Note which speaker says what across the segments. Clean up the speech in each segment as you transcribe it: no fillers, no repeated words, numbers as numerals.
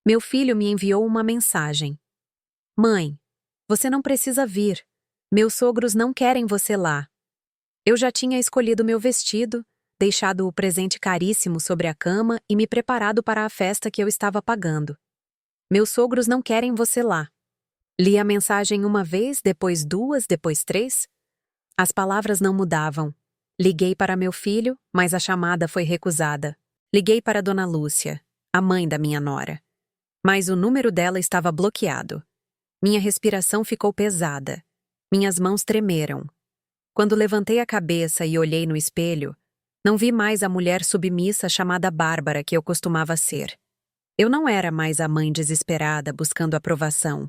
Speaker 1: Meu filho me enviou uma mensagem. Mãe, você não precisa vir. Meus sogros não querem você lá. Eu já tinha escolhido meu vestido, deixado o presente caríssimo sobre a cama e me preparado para a festa que eu estava pagando. Meus sogros não querem você lá. Li a mensagem uma vez, depois duas, depois três. As palavras não mudavam. Liguei para meu filho, mas a chamada foi recusada. Liguei para Dona Lúcia, a mãe da minha nora. Mas o número dela estava bloqueado. Minha respiração ficou pesada. Minhas mãos tremeram. Quando levantei a cabeça e olhei no espelho, não vi mais a mulher submissa chamada Bárbara que eu costumava ser. Eu não era mais a mãe desesperada buscando aprovação.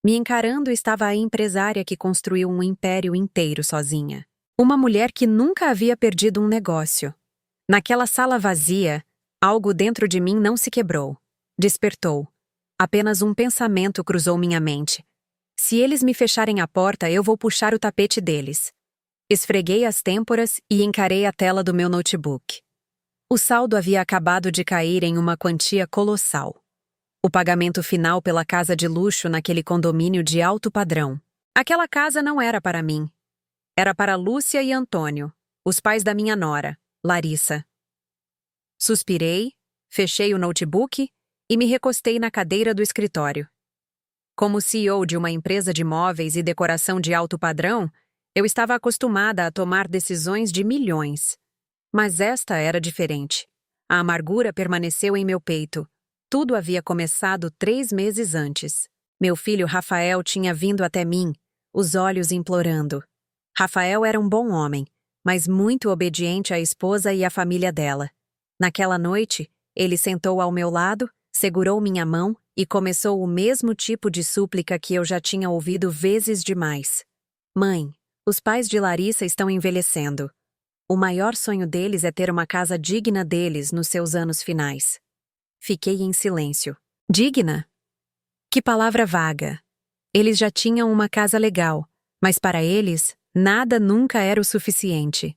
Speaker 1: Me encarando estava a empresária que construiu um império inteiro sozinha. Uma mulher que nunca havia perdido um negócio. Naquela sala vazia, algo dentro de mim não se quebrou. Despertou. Apenas um pensamento cruzou minha mente. Se eles me fecharem a porta, eu vou puxar o tapete deles. Esfreguei as têmporas e encarei a tela do meu notebook. O saldo havia acabado de cair em uma quantia colossal. O pagamento final pela casa de luxo naquele condomínio de alto padrão. Aquela casa não era para mim. Era para Lúcia e Antônio, os pais da minha nora, Larissa. Suspirei, fechei o notebook e me recostei na cadeira do escritório. Como CEO de uma empresa de móveis e decoração de alto padrão, eu estava acostumada a tomar decisões de milhões. Mas esta era diferente. A amargura permaneceu em meu peito. Tudo havia começado 3 meses antes. Meu filho Rafael tinha vindo até mim, os olhos implorando. Rafael era um bom homem, mas muito obediente à esposa e à família dela. Naquela noite, ele sentou ao meu lado, segurou minha mão e começou o mesmo tipo de súplica que eu já tinha ouvido vezes demais. Mãe, os pais de Larissa estão envelhecendo. O maior sonho deles é ter uma casa digna deles nos seus anos finais. Fiquei em silêncio. Digna? Que palavra vaga. Eles já tinham uma casa legal, mas para eles, nada nunca era o suficiente.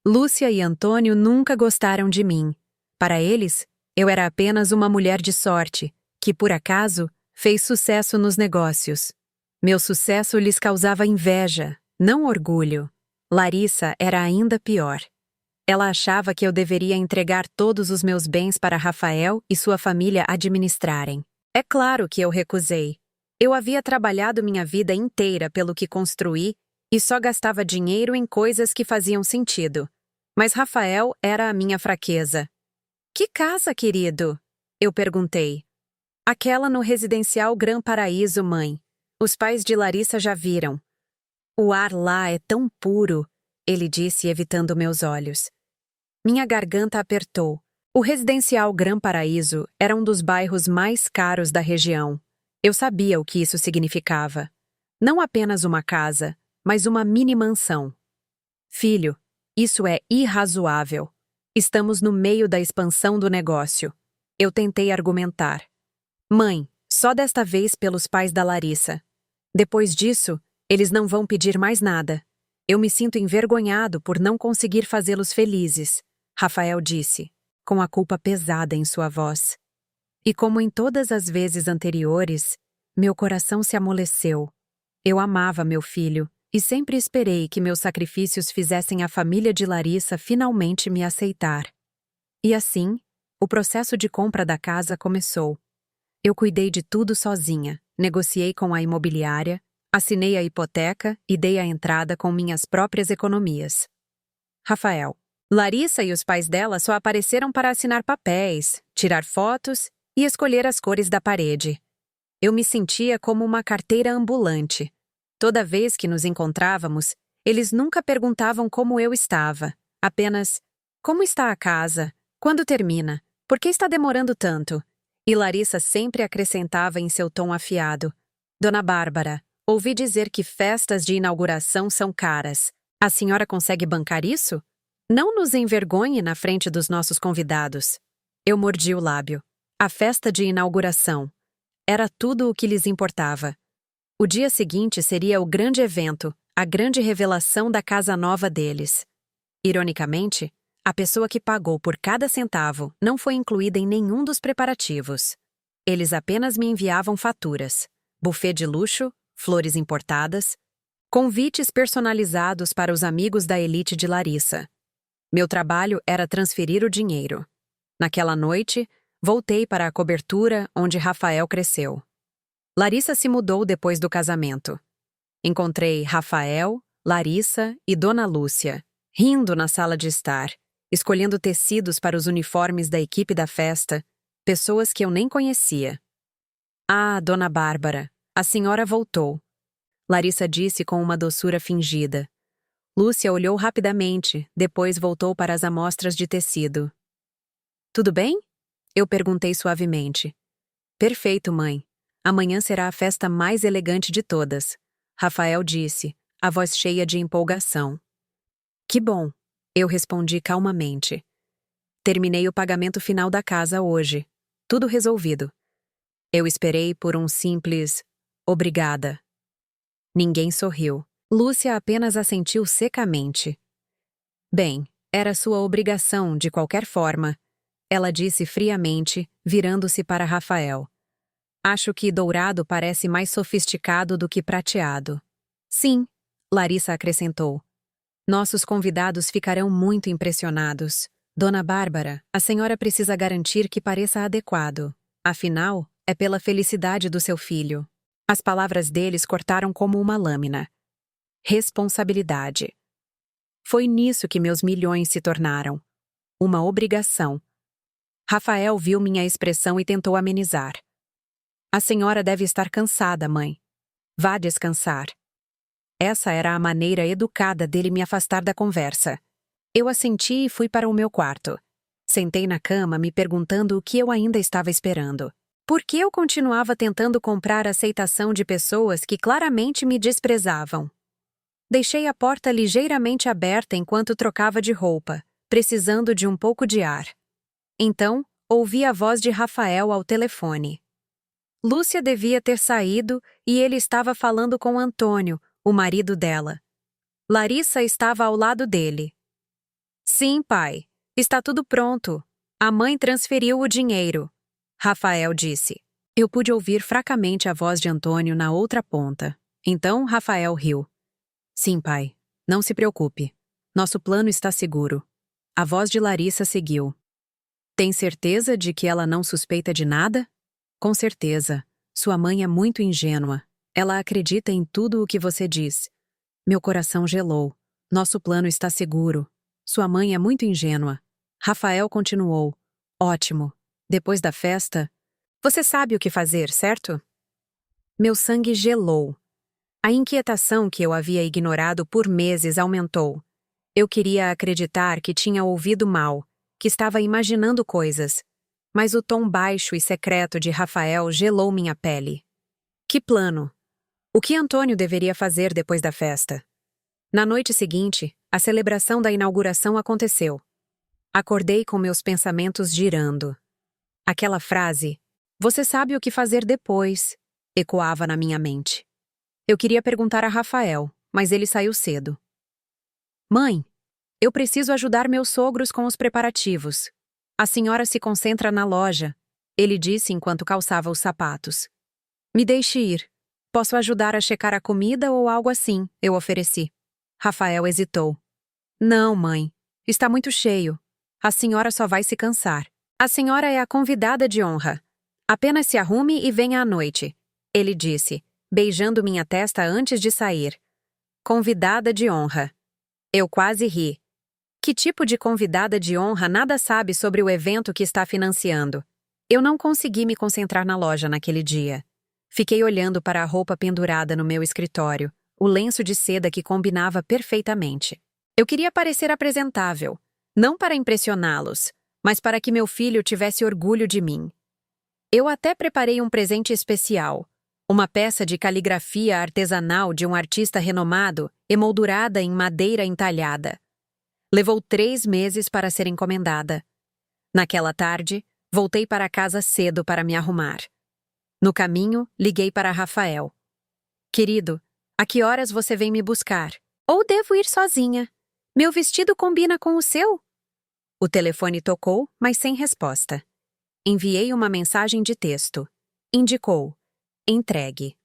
Speaker 1: Lúcia e Antônio nunca gostaram de mim. Para eles, eu era apenas uma mulher de sorte, que por acaso fez sucesso nos negócios. Meu sucesso lhes causava inveja, não orgulho. Larissa era ainda pior. Ela achava que eu deveria entregar todos os meus bens para Rafael e sua família administrarem. É claro que eu recusei. Eu havia trabalhado minha vida inteira pelo que construí e só gastava dinheiro em coisas que faziam sentido. Mas Rafael era a minha fraqueza. Que casa, querido? Eu perguntei. Aquela no residencial Gran Paraíso, mãe. Os pais de Larissa já viram. O ar lá é tão puro, ele disse, evitando meus olhos. Minha garganta apertou. O residencial Gran Paraíso era um dos bairros mais caros da região. Eu sabia o que isso significava. Não apenas uma casa, mas uma mini-mansão. Filho, isso é irrazoável. Estamos no meio da expansão do negócio. Eu tentei argumentar. Mãe, só desta vez pelos pais da Larissa. Depois disso, eles não vão pedir mais nada. Eu me sinto envergonhado por não conseguir fazê-los felizes, Rafael disse, com a culpa pesada em sua voz. E como em todas as vezes anteriores, meu coração se amoleceu. Eu amava meu filho e sempre esperei que meus sacrifícios fizessem a família de Larissa finalmente me aceitar. E assim, o processo de compra da casa começou. Eu cuidei de tudo sozinha, negociei com a imobiliária, assinei a hipoteca e dei a entrada com minhas próprias economias. Rafael. Larissa e os pais dela só apareceram para assinar papéis, tirar fotos e escolher as cores da parede. Eu me sentia como uma carteira ambulante. Toda vez que nos encontrávamos, eles nunca perguntavam como eu estava. Apenas, como está a casa? Quando termina? Por que está demorando tanto? E Larissa sempre acrescentava em seu tom afiado. Dona Bárbara, ouvi dizer que festas de inauguração são caras. A senhora consegue bancar isso? Não nos envergonhe na frente dos nossos convidados. Eu mordi o lábio. A festa de inauguração. Era tudo o que lhes importava. O dia seguinte seria o grande evento, a grande revelação da casa nova deles. Ironicamente, a pessoa que pagou por cada centavo não foi incluída em nenhum dos preparativos. Eles apenas me enviavam faturas, buffet de luxo, flores importadas, convites personalizados para os amigos da elite de Larissa. Meu trabalho era transferir o dinheiro. Naquela noite, voltei para a cobertura onde Rafael cresceu. Larissa se mudou depois do casamento. Encontrei Rafael, Larissa e Dona Lúcia, rindo na sala de estar, escolhendo tecidos para os uniformes da equipe da festa, pessoas que eu nem conhecia. Ah, Dona Bárbara, a senhora voltou. Larissa disse com uma doçura fingida. Lúcia olhou rapidamente, depois voltou para as amostras de tecido. Tudo bem? Eu perguntei suavemente. Perfeito, mãe. Amanhã será a festa mais elegante de todas. Rafael disse, a voz cheia de empolgação. Que bom, eu respondi calmamente. Terminei o pagamento final da casa hoje. Tudo resolvido. Eu esperei por um simples obrigada. Ninguém sorriu. Lúcia apenas assentiu secamente. Bem, era sua obrigação, de qualquer forma, ela disse friamente, virando-se para Rafael. Acho que dourado parece mais sofisticado do que prateado. Sim, Larissa acrescentou. Nossos convidados ficarão muito impressionados. Dona Bárbara, a senhora precisa garantir que pareça adequado. Afinal, é pela felicidade do seu filho. As palavras deles cortaram como uma lâmina. Responsabilidade. Foi nisso que meus milhões se tornaram. Uma obrigação. Rafael viu minha expressão e tentou amenizar. A senhora deve estar cansada, mãe. Vá descansar. Essa era a maneira educada dele me afastar da conversa. Eu assenti e fui para o meu quarto. Sentei na cama me perguntando o que eu ainda estava esperando. Por que eu continuava tentando comprar a aceitação de pessoas que claramente me desprezavam? Deixei a porta ligeiramente aberta enquanto trocava de roupa, precisando de um pouco de ar. Então, ouvi a voz de Rafael ao telefone. Lúcia devia ter saído e ele estava falando com Antônio, o marido dela. Larissa estava ao lado dele. Sim, pai. Está tudo pronto. A mãe transferiu o dinheiro. Rafael disse. Eu pude ouvir fracamente a voz de Antônio na outra ponta. Então, Rafael riu. Sim, pai. Não se preocupe. Nosso plano está seguro. A voz de Larissa seguiu. Tem certeza de que ela não suspeita de nada? Com certeza. Sua mãe é muito ingênua. Ela acredita em tudo o que você diz. Meu coração gelou. Nosso plano está seguro. Sua mãe é muito ingênua. Rafael continuou. Ótimo. Depois da festa, você sabe o que fazer, certo? Meu sangue gelou. A inquietação que eu havia ignorado por meses aumentou. Eu queria acreditar que tinha ouvido mal, que estava imaginando coisas. Mas o tom baixo e secreto de Rafael gelou minha pele. Que plano? O que Antônio deveria fazer depois da festa? Na noite seguinte, a celebração da inauguração aconteceu. Acordei com meus pensamentos girando. Aquela frase, você sabe o que fazer depois, ecoava na minha mente. Eu queria perguntar a Rafael, mas ele saiu cedo. Mãe, eu preciso ajudar meus sogros com os preparativos. A senhora se concentra na loja, ele disse enquanto calçava os sapatos. Me deixe ir. Posso ajudar a checar a comida ou algo assim, eu ofereci. Rafael hesitou. Não, mãe. Está muito cheio. A senhora só vai se cansar. A senhora é a convidada de honra. Apenas se arrume e venha à noite, ele disse, beijando minha testa antes de sair. Convidada de honra. Eu quase ri. Que tipo de convidada de honra nada sabe sobre o evento que está financiando? Eu não consegui me concentrar na loja naquele dia. Fiquei olhando para a roupa pendurada no meu escritório, o lenço de seda que combinava perfeitamente. Eu queria parecer apresentável, não para impressioná-los, mas para que meu filho tivesse orgulho de mim. Eu até preparei um presente especial, uma peça de caligrafia artesanal de um artista renomado, emoldurada em madeira entalhada. Levou 3 meses para ser encomendada. Naquela tarde, voltei para casa cedo para me arrumar. No caminho, liguei para Rafael. Querido, a que horas você vem me buscar? Ou devo ir sozinha? Meu vestido combina com o seu? O telefone tocou, mas sem resposta. Enviei uma mensagem de texto. indicou: entregue.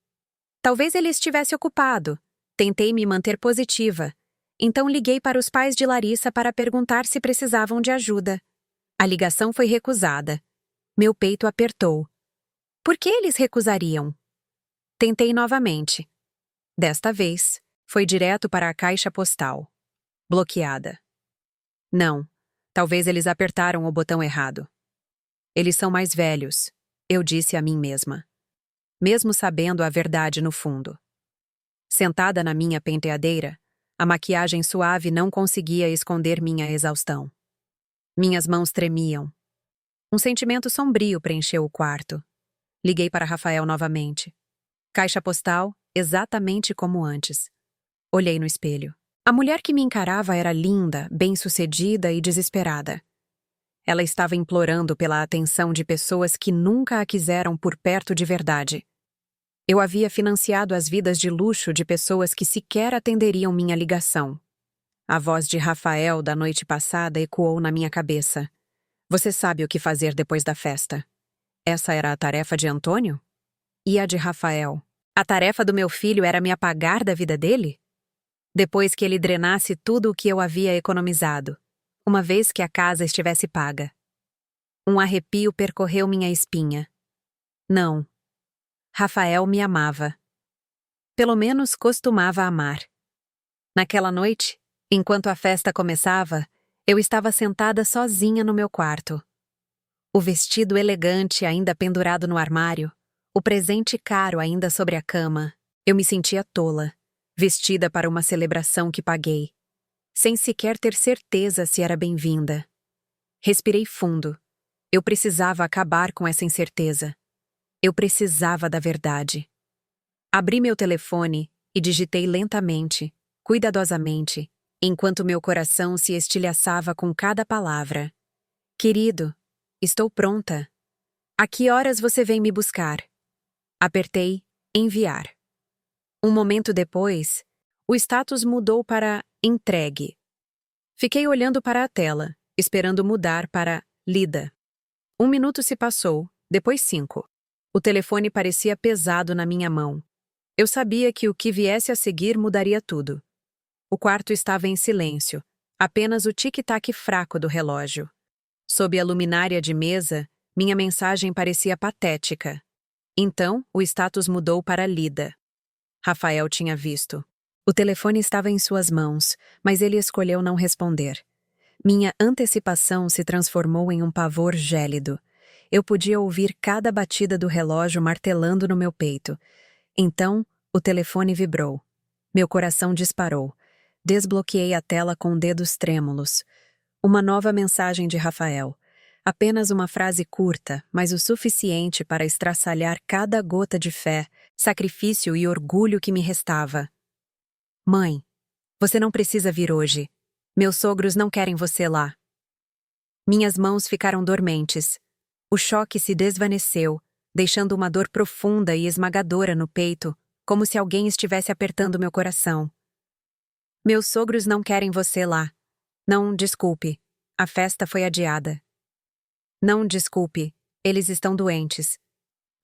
Speaker 1: Talvez ele estivesse ocupado. Tentei me manter positiva. Então liguei para os pais de Larissa para perguntar se precisavam de ajuda. A ligação foi recusada. Meu peito apertou. Por que eles recusariam? Tentei novamente. Desta vez, foi direto para a caixa postal. Bloqueada. Não, talvez eles apertaram o botão errado. Eles são mais velhos, eu disse a mim mesma. Mesmo sabendo a verdade no fundo. Sentada na minha penteadeira, a maquiagem suave não conseguia esconder minha exaustão. Minhas mãos tremiam. Um sentimento sombrio preencheu o quarto. Liguei para Rafael novamente. Caixa postal, exatamente como antes. Olhei no espelho. A mulher que me encarava era linda, bem-sucedida e desesperada. Ela estava implorando pela atenção de pessoas que nunca a quiseram por perto de verdade. Eu havia financiado as vidas de luxo de pessoas que sequer atenderiam minha ligação. A voz de Rafael da noite passada ecoou na minha cabeça. Você sabe o que fazer depois da festa. Essa era a tarefa de Antônio? E a de Rafael? A tarefa do meu filho era me apagar da vida dele? Depois que ele drenasse tudo o que eu havia economizado, uma vez que a casa estivesse paga. Um arrepio percorreu minha espinha. Não. Rafael me amava. Pelo menos costumava amar. Naquela noite, enquanto a festa começava, eu estava sentada sozinha no meu quarto. O vestido elegante ainda pendurado no armário, o presente caro ainda sobre a cama. Eu me sentia tola, vestida para uma celebração que paguei, sem sequer ter certeza se era bem-vinda. Respirei fundo. Eu precisava acabar com essa incerteza. Eu precisava da verdade. Abri meu telefone e digitei lentamente, cuidadosamente, enquanto meu coração se estilhaçava com cada palavra. Querido, estou pronta. A que horas você vem me buscar? Apertei enviar. Um momento depois, o status mudou para entregue. Fiquei olhando para a tela, esperando mudar para lida. 1 minuto se passou, depois 5. O telefone parecia pesado na minha mão. Eu sabia que o que viesse a seguir mudaria tudo. O quarto estava em silêncio, apenas o tic-tac fraco do relógio. Sob a luminária de mesa, minha mensagem parecia patética. Então, o status mudou para lida. Rafael tinha visto. O telefone estava em suas mãos, mas ele escolheu não responder. Minha antecipação se transformou em um pavor gélido. Eu podia ouvir cada batida do relógio martelando no meu peito. Então, o telefone vibrou. Meu coração disparou. Desbloqueei a tela com dedos trêmulos. Uma nova mensagem de Rafael. Apenas uma frase curta, mas o suficiente para estraçalhar cada gota de fé, sacrifício e orgulho que me restava. Mãe, você não precisa vir hoje. Meus sogros não querem você lá. Minhas mãos ficaram dormentes. O choque se desvaneceu, deixando uma dor profunda e esmagadora no peito, como se alguém estivesse apertando meu coração. Meus sogros não querem você lá. Não, desculpe. A festa foi adiada. Não, desculpe. Eles estão doentes.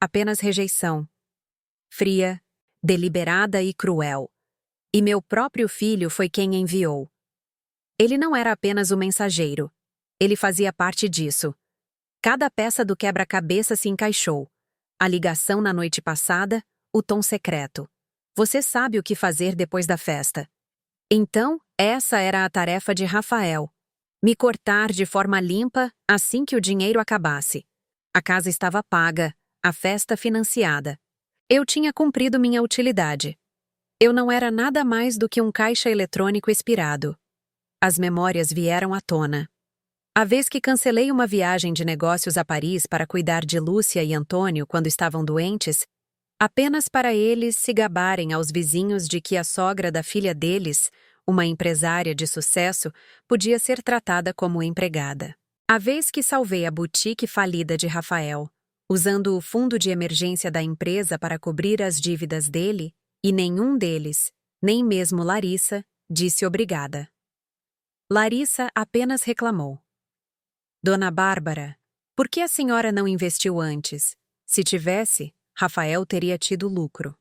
Speaker 1: Apenas rejeição. Fria, deliberada e cruel. E meu próprio filho foi quem enviou. Ele não era apenas o mensageiro. Ele fazia parte disso. Cada peça do quebra-cabeça se encaixou. A ligação na noite passada, o tom secreto. Você sabe o que fazer depois da festa. Então, essa era a tarefa de Rafael. Me cortar de forma limpa assim que o dinheiro acabasse. A casa estava paga, a festa financiada. Eu tinha cumprido minha utilidade. Eu não era nada mais do que um caixa eletrônico expirado. As memórias vieram à tona. A vez que cancelei uma viagem de negócios a Paris para cuidar de Lúcia e Antônio quando estavam doentes, apenas para eles se gabarem aos vizinhos de que a sogra da filha deles, uma empresária de sucesso, podia ser tratada como empregada. A vez que salvei a boutique falida de Rafael, usando o fundo de emergência da empresa para cobrir as dívidas dele, e nenhum deles, nem mesmo Larissa, disse obrigada. Larissa apenas reclamou. Dona Bárbara, por que a senhora não investiu antes? Se tivesse, Rafael teria tido lucro.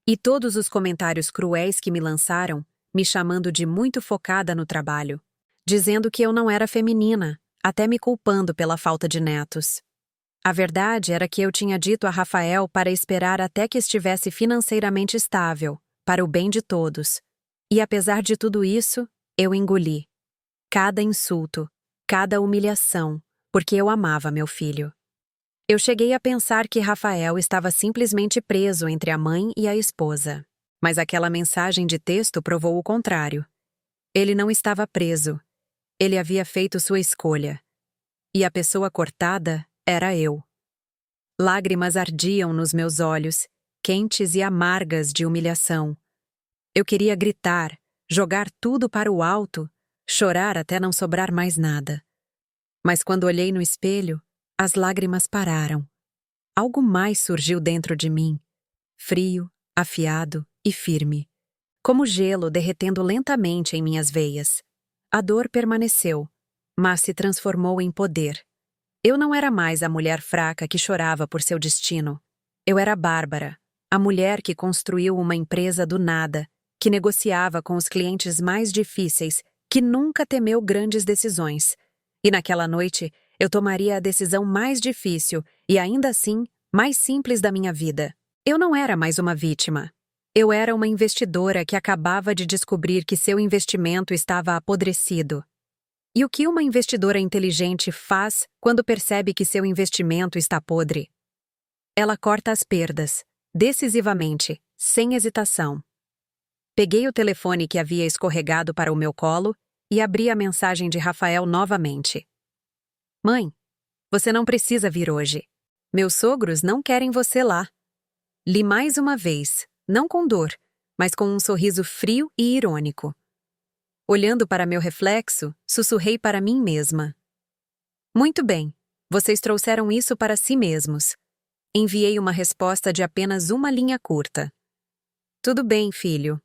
Speaker 1: E todos os comentários cruéis que me lançaram, me chamando de muito focada no trabalho, dizendo que eu não era feminina, até me culpando pela falta de netos. A verdade era que eu tinha dito a Rafael para esperar até que estivesse financeiramente estável, para o bem de todos. E apesar de tudo isso, eu engoli. Cada insulto, cada humilhação, porque eu amava meu filho. Eu cheguei a pensar que Rafael estava simplesmente preso entre a mãe e a esposa. Mas aquela mensagem de texto provou o contrário. Ele não estava preso. Ele havia feito sua escolha. E a pessoa cortada era eu. Lágrimas ardiam nos meus olhos, quentes e amargas de humilhação. Eu queria gritar, jogar tudo para o alto, chorar até não sobrar mais nada. Mas quando olhei no espelho, as lágrimas pararam. Algo mais surgiu dentro de mim, frio, afiado e firme, como gelo derretendo lentamente em minhas veias. A dor permaneceu, mas se transformou em poder. Eu não era mais a mulher fraca que chorava por seu destino. Eu era Bárbara, a mulher que construiu uma empresa do nada, que negociava com os clientes mais difíceis, que nunca temeu grandes decisões. E naquela noite, eu tomaria a decisão mais difícil e ainda assim, mais simples da minha vida. Eu não era mais uma vítima. Eu era uma investidora que acabava de descobrir que seu investimento estava apodrecido. E o que uma investidora inteligente faz quando percebe que seu investimento está podre? Ela corta as perdas, decisivamente, sem hesitação. Peguei o telefone que havia escorregado para o meu colo e abri a mensagem de Rafael novamente. Mãe, você não precisa vir hoje. Meus sogros não querem você lá. Li mais uma vez, não com dor, mas com um sorriso frio e irônico. Olhando para meu reflexo, sussurrei para mim mesma. Muito bem, vocês trouxeram isso para si mesmos. Enviei uma resposta de apenas uma linha curta. Tudo bem, filho.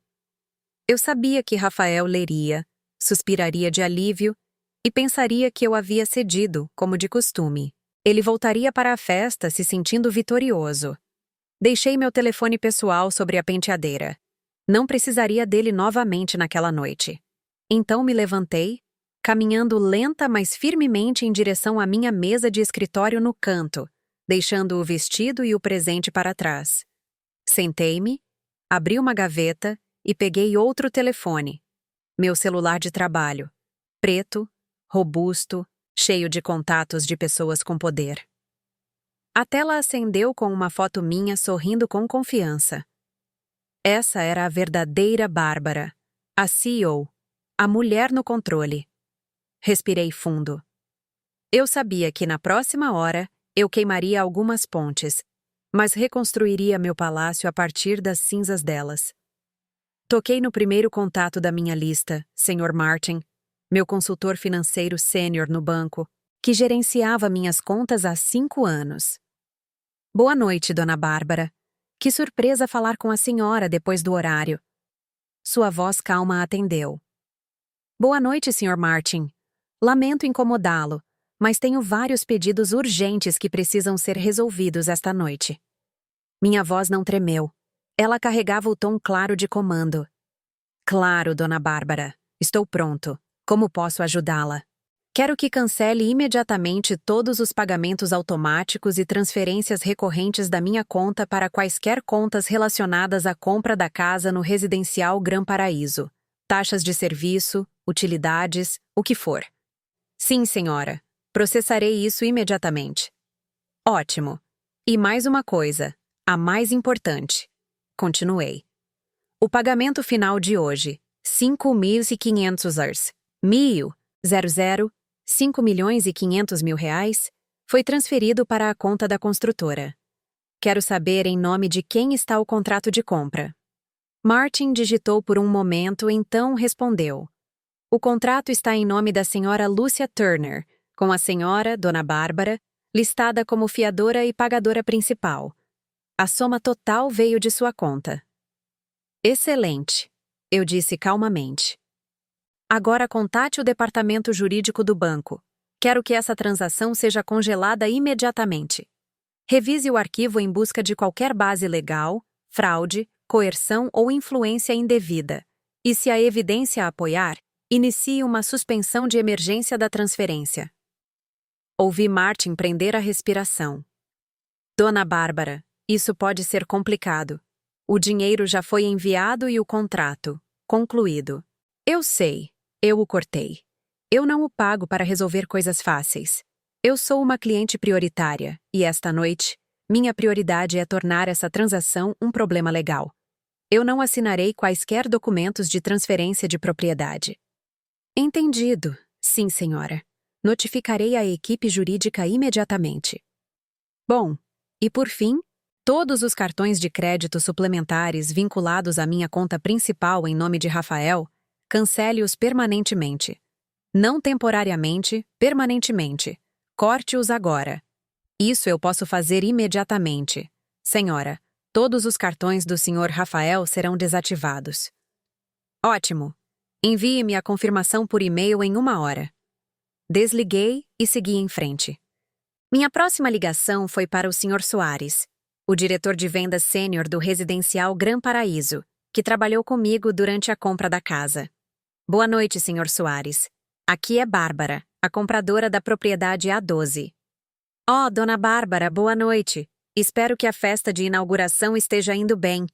Speaker 1: Eu sabia que Rafael leria, suspiraria de alívio e pensaria que eu havia cedido, como de costume. Ele voltaria para a festa se sentindo vitorioso. Deixei meu telefone pessoal sobre a penteadeira. Não precisaria dele novamente naquela noite. Então me levantei, caminhando lenta mas firmemente em direção à minha mesa de escritório no canto, deixando o vestido e o presente para trás. Sentei-me, abri uma gaveta e peguei outro telefone. Meu celular de trabalho, preto, robusto, cheio de contatos de pessoas com poder. A tela acendeu com uma foto minha sorrindo com confiança. Essa era a verdadeira Bárbara, a CEO, a mulher no controle. Respirei fundo. Eu sabia que na próxima hora eu queimaria algumas pontes, mas reconstruiria meu palácio a partir das cinzas delas. Toquei no primeiro contato da minha lista, Sr. Martin, meu consultor financeiro sênior no banco, que gerenciava minhas contas há 5 anos. Boa noite, Dona Bárbara. Que surpresa falar com a senhora depois do horário. Sua voz calma atendeu. Boa noite, Sr. Martin. Lamento incomodá-lo, mas tenho vários pedidos urgentes que precisam ser resolvidos esta noite. Minha voz não tremeu. Ela carregava o tom claro de comando. Claro, Dona Bárbara. Estou pronto. Como posso ajudá-la? Quero que cancele imediatamente todos os pagamentos automáticos e transferências recorrentes da minha conta para quaisquer contas relacionadas à compra da casa no residencial Gran Paraíso. Taxas de serviço, utilidades, o que for. Sim, senhora. Processarei isso imediatamente. Ótimo. E mais uma coisa, a mais importante. Continuei. O pagamento final de hoje, 5.500 ars. 5.500.000 reais, foi transferido para a conta da construtora. Quero saber em nome de quem está o contrato de compra. Martin digitou por um momento, então respondeu. O contrato está em nome da senhora Lúcia Turner, com a senhora, Dona Bárbara, listada como fiadora e pagadora principal. A soma total veio de sua conta. Excelente, eu disse calmamente. Agora contate o departamento jurídico do banco. Quero que essa transação seja congelada imediatamente. Revise o arquivo em busca de qualquer base legal, fraude, coerção ou influência indevida. E se a evidência apoiar, inicie uma suspensão de emergência da transferência. Ouvi Martin prender a respiração. Dona Bárbara, isso pode ser complicado. O dinheiro já foi enviado e o contrato concluído. Eu sei, eu o cortei. Eu não o pago para resolver coisas fáceis. Eu sou uma cliente prioritária, e esta noite, minha prioridade é tornar essa transação um problema legal. Eu não assinarei quaisquer documentos de transferência de propriedade. Entendido. Sim, senhora. Notificarei a equipe jurídica imediatamente. Bom, e por fim, todos os cartões de crédito suplementares vinculados à minha conta principal em nome de Rafael, cancele-os permanentemente. Não temporariamente, permanentemente. Corte-os agora. Isso eu posso fazer imediatamente. Senhora, todos os cartões do Sr. Rafael serão desativados. Ótimo. Envie-me a confirmação por e-mail em 1 hora. Desliguei e segui em frente. Minha próxima ligação foi para o Sr. Soares, o diretor de vendas sênior do residencial Gran Paraíso, que trabalhou comigo durante a compra da casa. Boa noite, Sr. Soares. Aqui é Bárbara, a compradora da propriedade A12. Oh, Dona Bárbara, boa noite. Espero que a festa de inauguração esteja indo bem.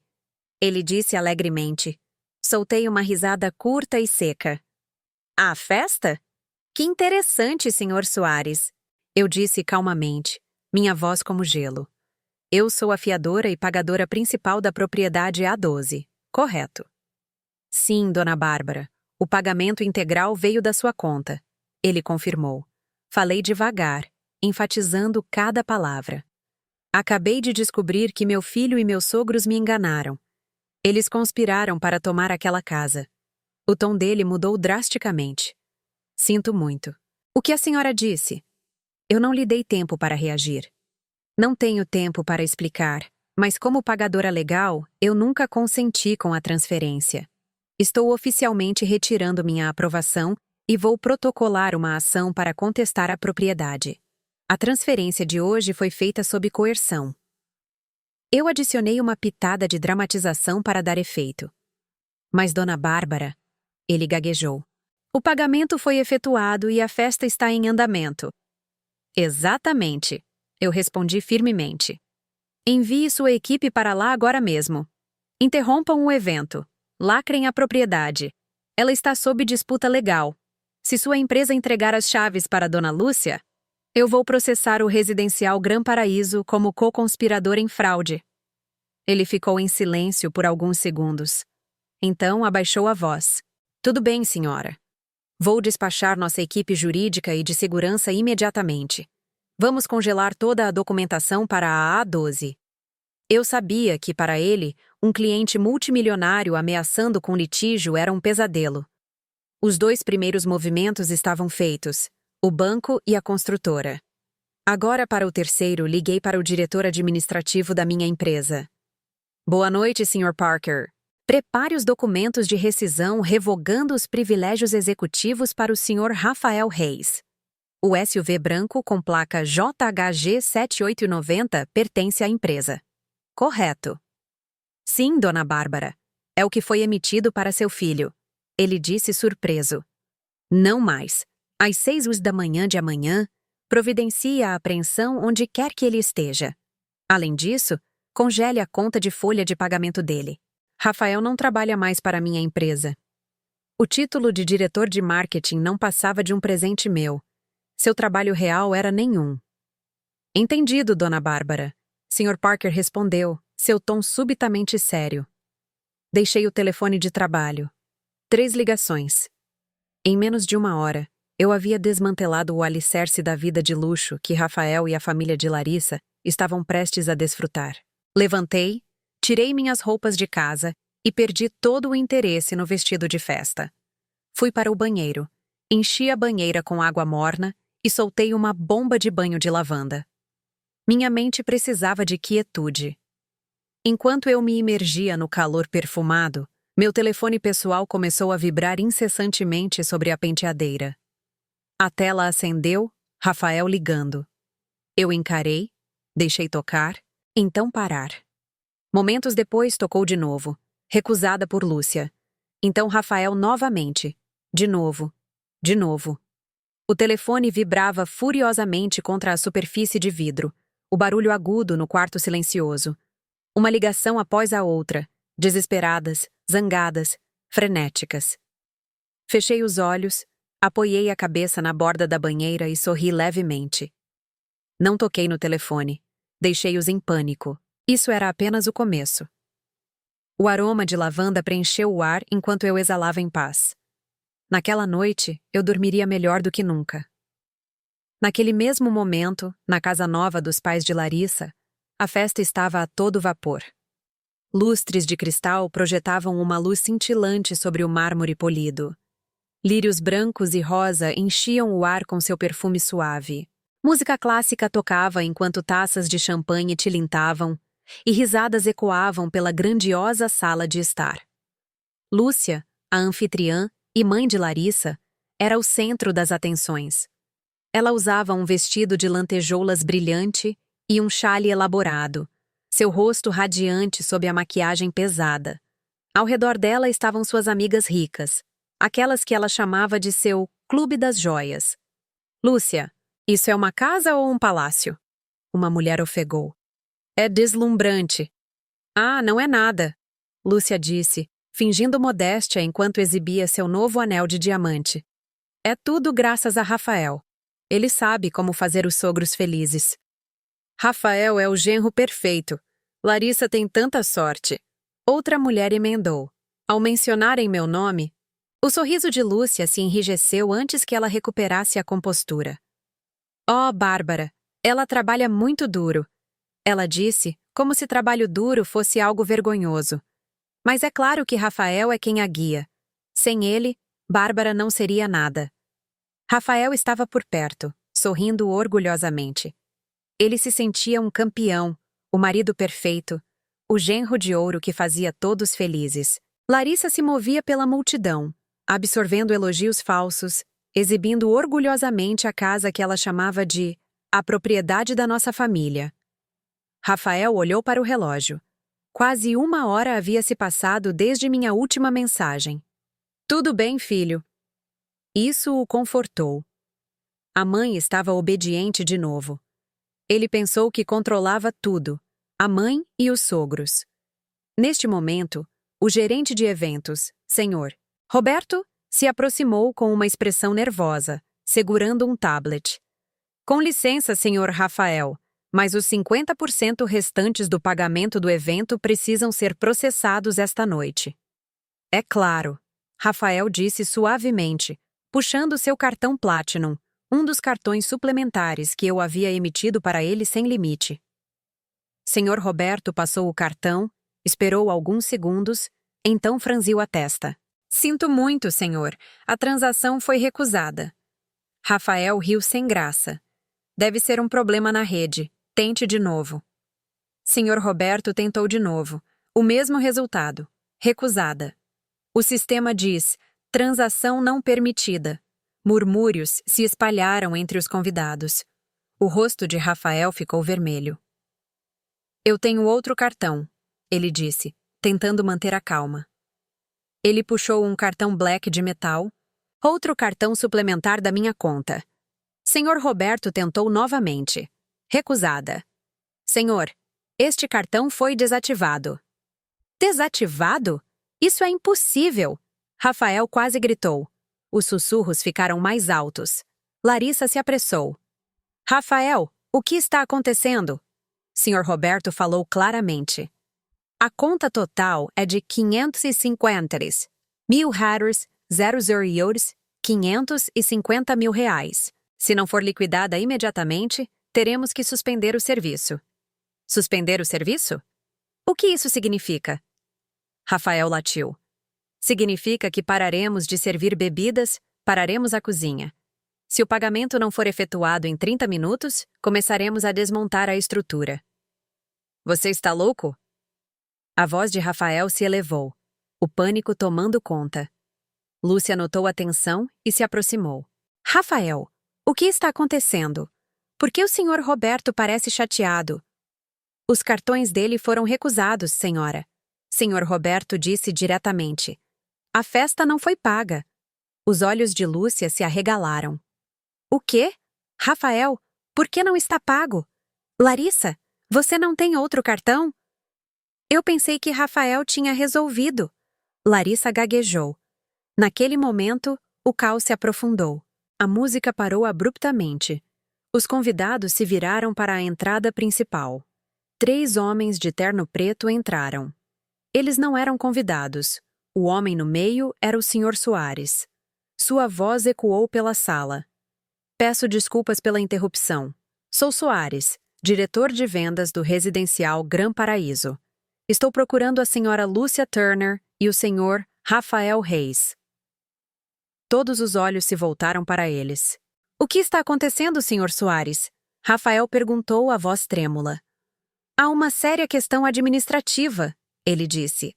Speaker 1: Ele disse alegremente. Soltei uma risada curta e seca. A festa? Que interessante, Sr. Soares. Eu disse calmamente, minha voz como gelo. Eu sou a fiadora e pagadora principal da propriedade A12, correto? Sim, Dona Bárbara. O pagamento integral veio da sua conta. Ele confirmou. Falei devagar, enfatizando cada palavra. Acabei de descobrir que meu filho e meus sogros me enganaram. Eles conspiraram para tomar aquela casa. O tom dele mudou drasticamente. Sinto muito. O que a senhora disse? Eu não lhe dei tempo para reagir. Não tenho tempo para explicar, mas como pagadora legal, eu nunca consenti com a transferência. Estou oficialmente retirando minha aprovação e vou protocolar uma ação para contestar a propriedade. A transferência de hoje foi feita sob coerção. Eu adicionei uma pitada de dramatização para dar efeito. Mas, Dona Bárbara, ele gaguejou. O pagamento foi efetuado e a festa está em andamento. Exatamente, eu respondi firmemente. Envie sua equipe para lá agora mesmo. Interrompam o evento. Lacrem a propriedade. Ela está sob disputa legal. Se sua empresa entregar as chaves para Dona Lúcia, eu vou processar o residencial Gran Paraíso como co-conspirador em fraude. Ele ficou em silêncio por alguns segundos. Então abaixou a voz. Tudo bem, senhora. Vou despachar nossa equipe jurídica e de segurança imediatamente. Vamos congelar toda a documentação para a A12. Eu sabia que, para ele, um cliente multimilionário ameaçando com litígio era um pesadelo. Os 2 primeiros movimentos estavam feitos, o banco e a construtora. Agora, para o terceiro, liguei para o diretor administrativo da minha empresa. Boa noite, Sr. Parker. Prepare os documentos de rescisão revogando os privilégios executivos para o Sr. Rafael Reis. O SUV branco com placa JHG 7890 pertence à empresa. Correto. Sim, Dona Bárbara. É o que foi emitido para seu filho. Ele disse surpreso. Não mais. Às 6 da manhã de amanhã, providencie a apreensão onde quer que ele esteja. Além disso, congele a conta de folha de pagamento dele. Rafael não trabalha mais para minha empresa. O título de diretor de marketing não passava de um presente meu. Seu trabalho real era nenhum. Entendido, Dona Bárbara. Sr. Parker respondeu, seu tom subitamente sério. Deixei o telefone de trabalho. 3 ligações. Em menos de 1 hora, eu havia desmantelado o alicerce da vida de luxo que Rafael e a família de Larissa estavam prestes a desfrutar. Levantei, tirei minhas roupas de casa e perdi todo o interesse no vestido de festa. Fui para o banheiro, enchi a banheira com água morna e soltei uma bomba de banho de lavanda. Minha mente precisava de quietude. Enquanto eu me imergia no calor perfumado, meu telefone pessoal começou a vibrar incessantemente sobre a penteadeira. A tela acendeu, Rafael ligando. Eu encarei, Deixei tocar, então parar. Momentos depois tocou de novo, recusada por Lúcia. Então Rafael novamente. De novo. De novo. O telefone vibrava furiosamente contra a superfície de vidro, o barulho agudo no quarto silencioso. Uma ligação após a outra, desesperadas, zangadas, frenéticas. Fechei os olhos, apoiei a cabeça na borda da banheira e sorri levemente. Não toquei no telefone. Deixei-os em pânico. Isso era apenas o começo. O aroma de lavanda preencheu o ar enquanto eu exalava em paz. Naquela noite, eu dormiria melhor do que nunca. Naquele mesmo momento, na casa nova dos pais de Larissa, a festa estava a todo vapor. Lustres de cristal projetavam uma luz cintilante sobre o mármore polido. Lírios brancos e rosa enchiam o ar com seu perfume suave. Música clássica tocava enquanto taças de champanhe tilintavam e risadas ecoavam pela grandiosa sala de estar. Lúcia, a anfitriã e mãe de Larissa, era o centro das atenções. Ela usava um vestido de lantejoulas brilhante e um chale elaborado, seu rosto radiante sob a maquiagem pesada. Ao redor dela estavam suas amigas ricas, aquelas que ela chamava de seu Clube das Joias. Lúcia, isso é uma casa ou um palácio? Uma mulher ofegou. É deslumbrante. Ah, não é nada, Lúcia disse, fingindo modéstia enquanto exibia seu novo anel de diamante. É tudo graças a Rafael. Ele sabe como fazer os sogros felizes. Rafael é o genro perfeito. Larissa tem tanta sorte. Outra mulher emendou. Ao mencionarem meu nome, o sorriso de Lúcia se enrijeceu antes que ela recuperasse a compostura. Oh, Bárbara, ela trabalha muito duro. Ela disse, como se trabalho duro fosse algo vergonhoso. Mas é claro que Rafael é quem a guia. Sem ele, Bárbara não seria nada. Rafael estava por perto, sorrindo orgulhosamente. Ele se sentia um campeão, o marido perfeito, o genro de ouro que fazia todos felizes. Larissa se movia pela multidão, absorvendo elogios falsos, exibindo orgulhosamente a casa que ela chamava de a propriedade da nossa família. Rafael olhou para o relógio. Quase 1 hora havia se passado desde minha última mensagem. Tudo bem, filho. Isso o confortou. A mãe estava obediente de novo. Ele pensou que controlava tudo, a mãe e os sogros. Neste momento, o gerente de eventos, Sr. Roberto, se aproximou com uma expressão nervosa, segurando um tablet. Com licença, Sr. Rafael, mas os 50% restantes do pagamento do evento precisam ser processados esta noite. É claro, Rafael disse suavemente, puxando seu cartão Platinum, um dos cartões suplementares que eu havia emitido para ele sem limite. Sr. Roberto passou o cartão, esperou alguns segundos, então franziu a testa. Sinto muito, senhor. A transação foi recusada. Rafael riu sem graça. Deve ser um problema na rede. Tente de novo. Sr. Roberto tentou de novo. O mesmo resultado. Recusada. O sistema diz: transação não permitida. Murmúrios se espalharam entre os convidados. O rosto de Rafael ficou vermelho. Eu tenho outro cartão, ele disse, tentando manter a calma. Ele puxou um cartão black de metal, outro cartão suplementar da minha conta. Sr. Roberto tentou novamente. Recusada. Senhor, este cartão foi desativado. Desativado? Isso é impossível! Rafael quase gritou. Os sussurros ficaram mais altos. Larissa se apressou. Rafael, o que está acontecendo? Sr. Roberto falou claramente. A conta total é de 550 $1,000, 00 euros, 550 mil reais. Se não for liquidada imediatamente, teremos que suspender o serviço. Suspender o serviço? O que isso significa? Rafael latiu. Significa que pararemos de servir bebidas, pararemos a cozinha. Se o pagamento não for efetuado em 30 minutos, começaremos a desmontar a estrutura. Você está louco? A voz de Rafael se elevou, o pânico tomando conta. Lúcia notou a tensão e se aproximou. Rafael, o que está acontecendo? Por que o senhor Roberto parece chateado? Os cartões dele foram recusados, senhora. Senhor Roberto disse diretamente. A festa não foi paga. Os olhos de Lúcia se arregalaram. O quê? Rafael, por que não está pago? Larissa, você não tem outro cartão? Eu pensei que Rafael tinha resolvido. Larissa gaguejou. Naquele momento, o caos se aprofundou. A música parou abruptamente. Os convidados se viraram para a entrada principal. 3 homens de terno preto entraram. Eles não eram convidados. O homem no meio era o Sr. Soares. Sua voz ecoou pela sala. Peço desculpas pela interrupção. Sou Soares, diretor de vendas do residencial Gran Paraíso. Estou procurando a senhora Lúcia Turner e o senhor Rafael Reis. Todos os olhos se voltaram para eles. O que está acontecendo, Sr. Soares? Rafael perguntou a voz trêmula. Há uma séria questão administrativa, ele disse.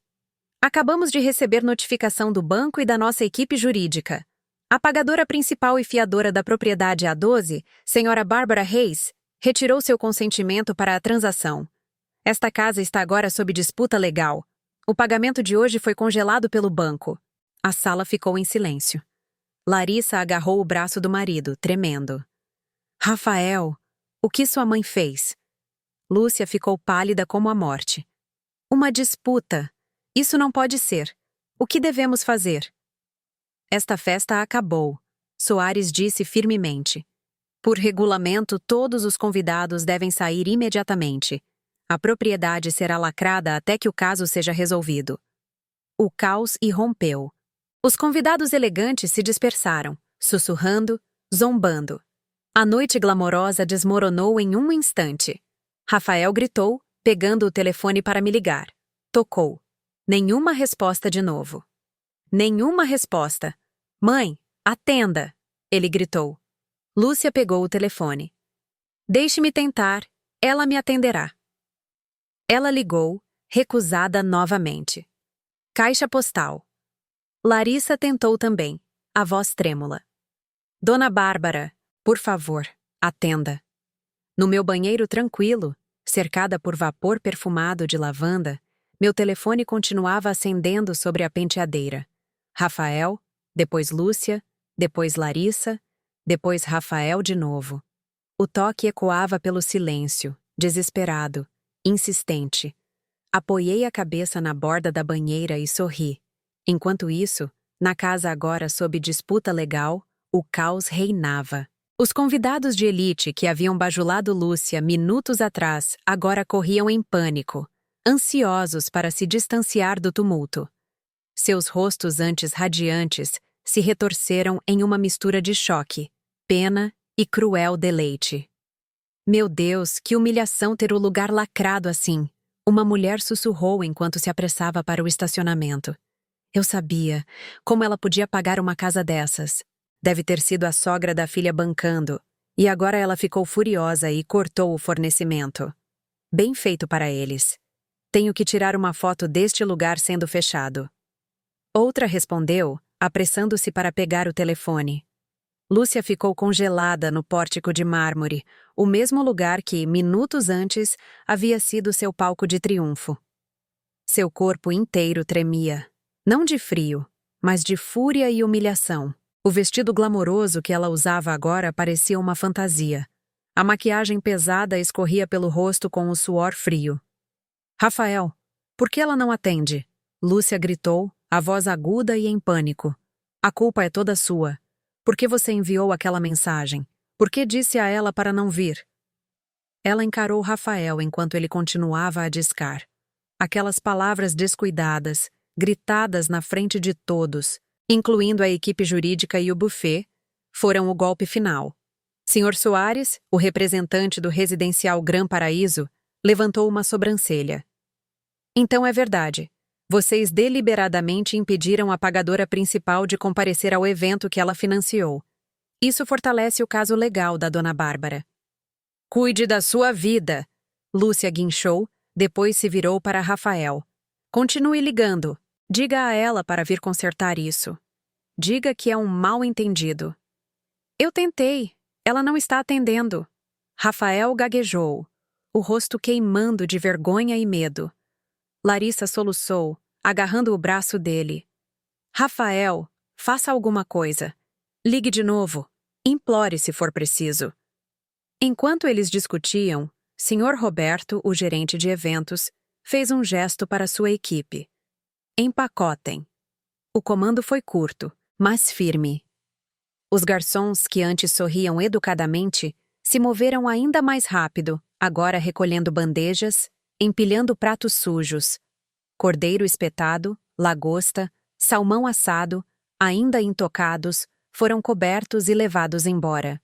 Speaker 1: Acabamos de receber notificação do banco e da nossa equipe jurídica. A pagadora principal e fiadora da propriedade A12, senhora Bárbara Reis, retirou seu consentimento para a transação. Esta casa está agora sob disputa legal. O pagamento de hoje foi congelado pelo banco. A sala ficou em silêncio. Larissa agarrou o braço do marido, tremendo. Rafael, o que sua mãe fez? Lúcia ficou pálida como a morte. Uma disputa. Isso não pode ser. O que devemos fazer? Esta festa acabou, Soares disse firmemente. Por regulamento, todos os convidados devem sair imediatamente. A propriedade será lacrada até que o caso seja resolvido. O caos irrompeu. Os convidados elegantes se dispersaram, sussurrando, zombando. A noite glamourosa desmoronou em um instante. Rafael gritou, pegando o telefone para me ligar. Tocou. Nenhuma resposta de novo. Nenhuma resposta. Mãe, atenda! Ele gritou. Lúcia pegou o telefone. Deixe-me tentar, ela me atenderá. Ela ligou, recusada novamente. Caixa postal. Larissa tentou também, a voz trêmula. Dona Bárbara, por favor, atenda. No meu banheiro tranquilo, cercada por vapor perfumado de lavanda, meu telefone continuava acendendo sobre a penteadeira. Rafael, depois Lúcia, depois Larissa, depois Rafael de novo. O toque ecoava pelo silêncio, desesperado, insistente. Apoiei a cabeça na borda da banheira e sorri. Enquanto isso, na casa agora sob disputa legal, o caos reinava. Os convidados de elite que haviam bajulado Lúcia minutos atrás agora corriam em pânico, ansiosos para se distanciar do tumulto. Seus rostos antes radiantes se retorceram em uma mistura de choque, pena e cruel deleite. Meu Deus, que humilhação ter o lugar lacrado assim! Uma mulher sussurrou enquanto se apressava para o estacionamento. Eu sabia. Como ela podia pagar uma casa dessas? Deve ter sido a sogra da filha bancando. E agora ela ficou furiosa e cortou o fornecimento. Bem feito para eles. Tenho que tirar uma foto deste lugar sendo fechado. Outra respondeu, apressando-se para pegar o telefone. Lúcia ficou congelada no pórtico de mármore, o mesmo lugar que, minutos antes, havia sido seu palco de triunfo. Seu corpo inteiro tremia, não de frio, mas de fúria e humilhação. O vestido glamouroso que ela usava agora parecia uma fantasia. A maquiagem pesada escorria pelo rosto com o suor frio. Rafael, por que ela não atende? Lúcia gritou, a voz aguda e em pânico. A culpa é toda sua. Por que você enviou aquela mensagem? Por que disse a ela para não vir? Ela encarou Rafael enquanto ele continuava a discar. Aquelas palavras descuidadas, gritadas na frente de todos, incluindo a equipe jurídica e o buffet, foram o golpe final. Sr. Soares, o representante do residencial Gran Paraíso, levantou uma sobrancelha. Então é verdade. Vocês deliberadamente impediram a pagadora principal de comparecer ao evento que ela financiou. Isso fortalece o caso legal da Dona Bárbara. Cuide da sua vida, Lúcia guinchou, depois se virou para Rafael. Continue ligando. Diga a ela para vir consertar isso. Diga que é um mal-entendido. Eu tentei. Ela não está atendendo. Rafael gaguejou, o rosto queimando de vergonha e medo. Larissa soluçou, agarrando o braço dele. Rafael, faça alguma coisa. Ligue de novo. Implore se for preciso. Enquanto eles discutiam, Sr. Roberto, o gerente de eventos, fez um gesto para sua equipe. Empacotem. O comando foi curto, mas firme. Os garçons, que antes sorriam educadamente, se moveram ainda mais rápido, agora recolhendo bandejas, empilhando pratos sujos. Cordeiro espetado, lagosta, salmão assado, ainda intocados, foram cobertos e levados embora.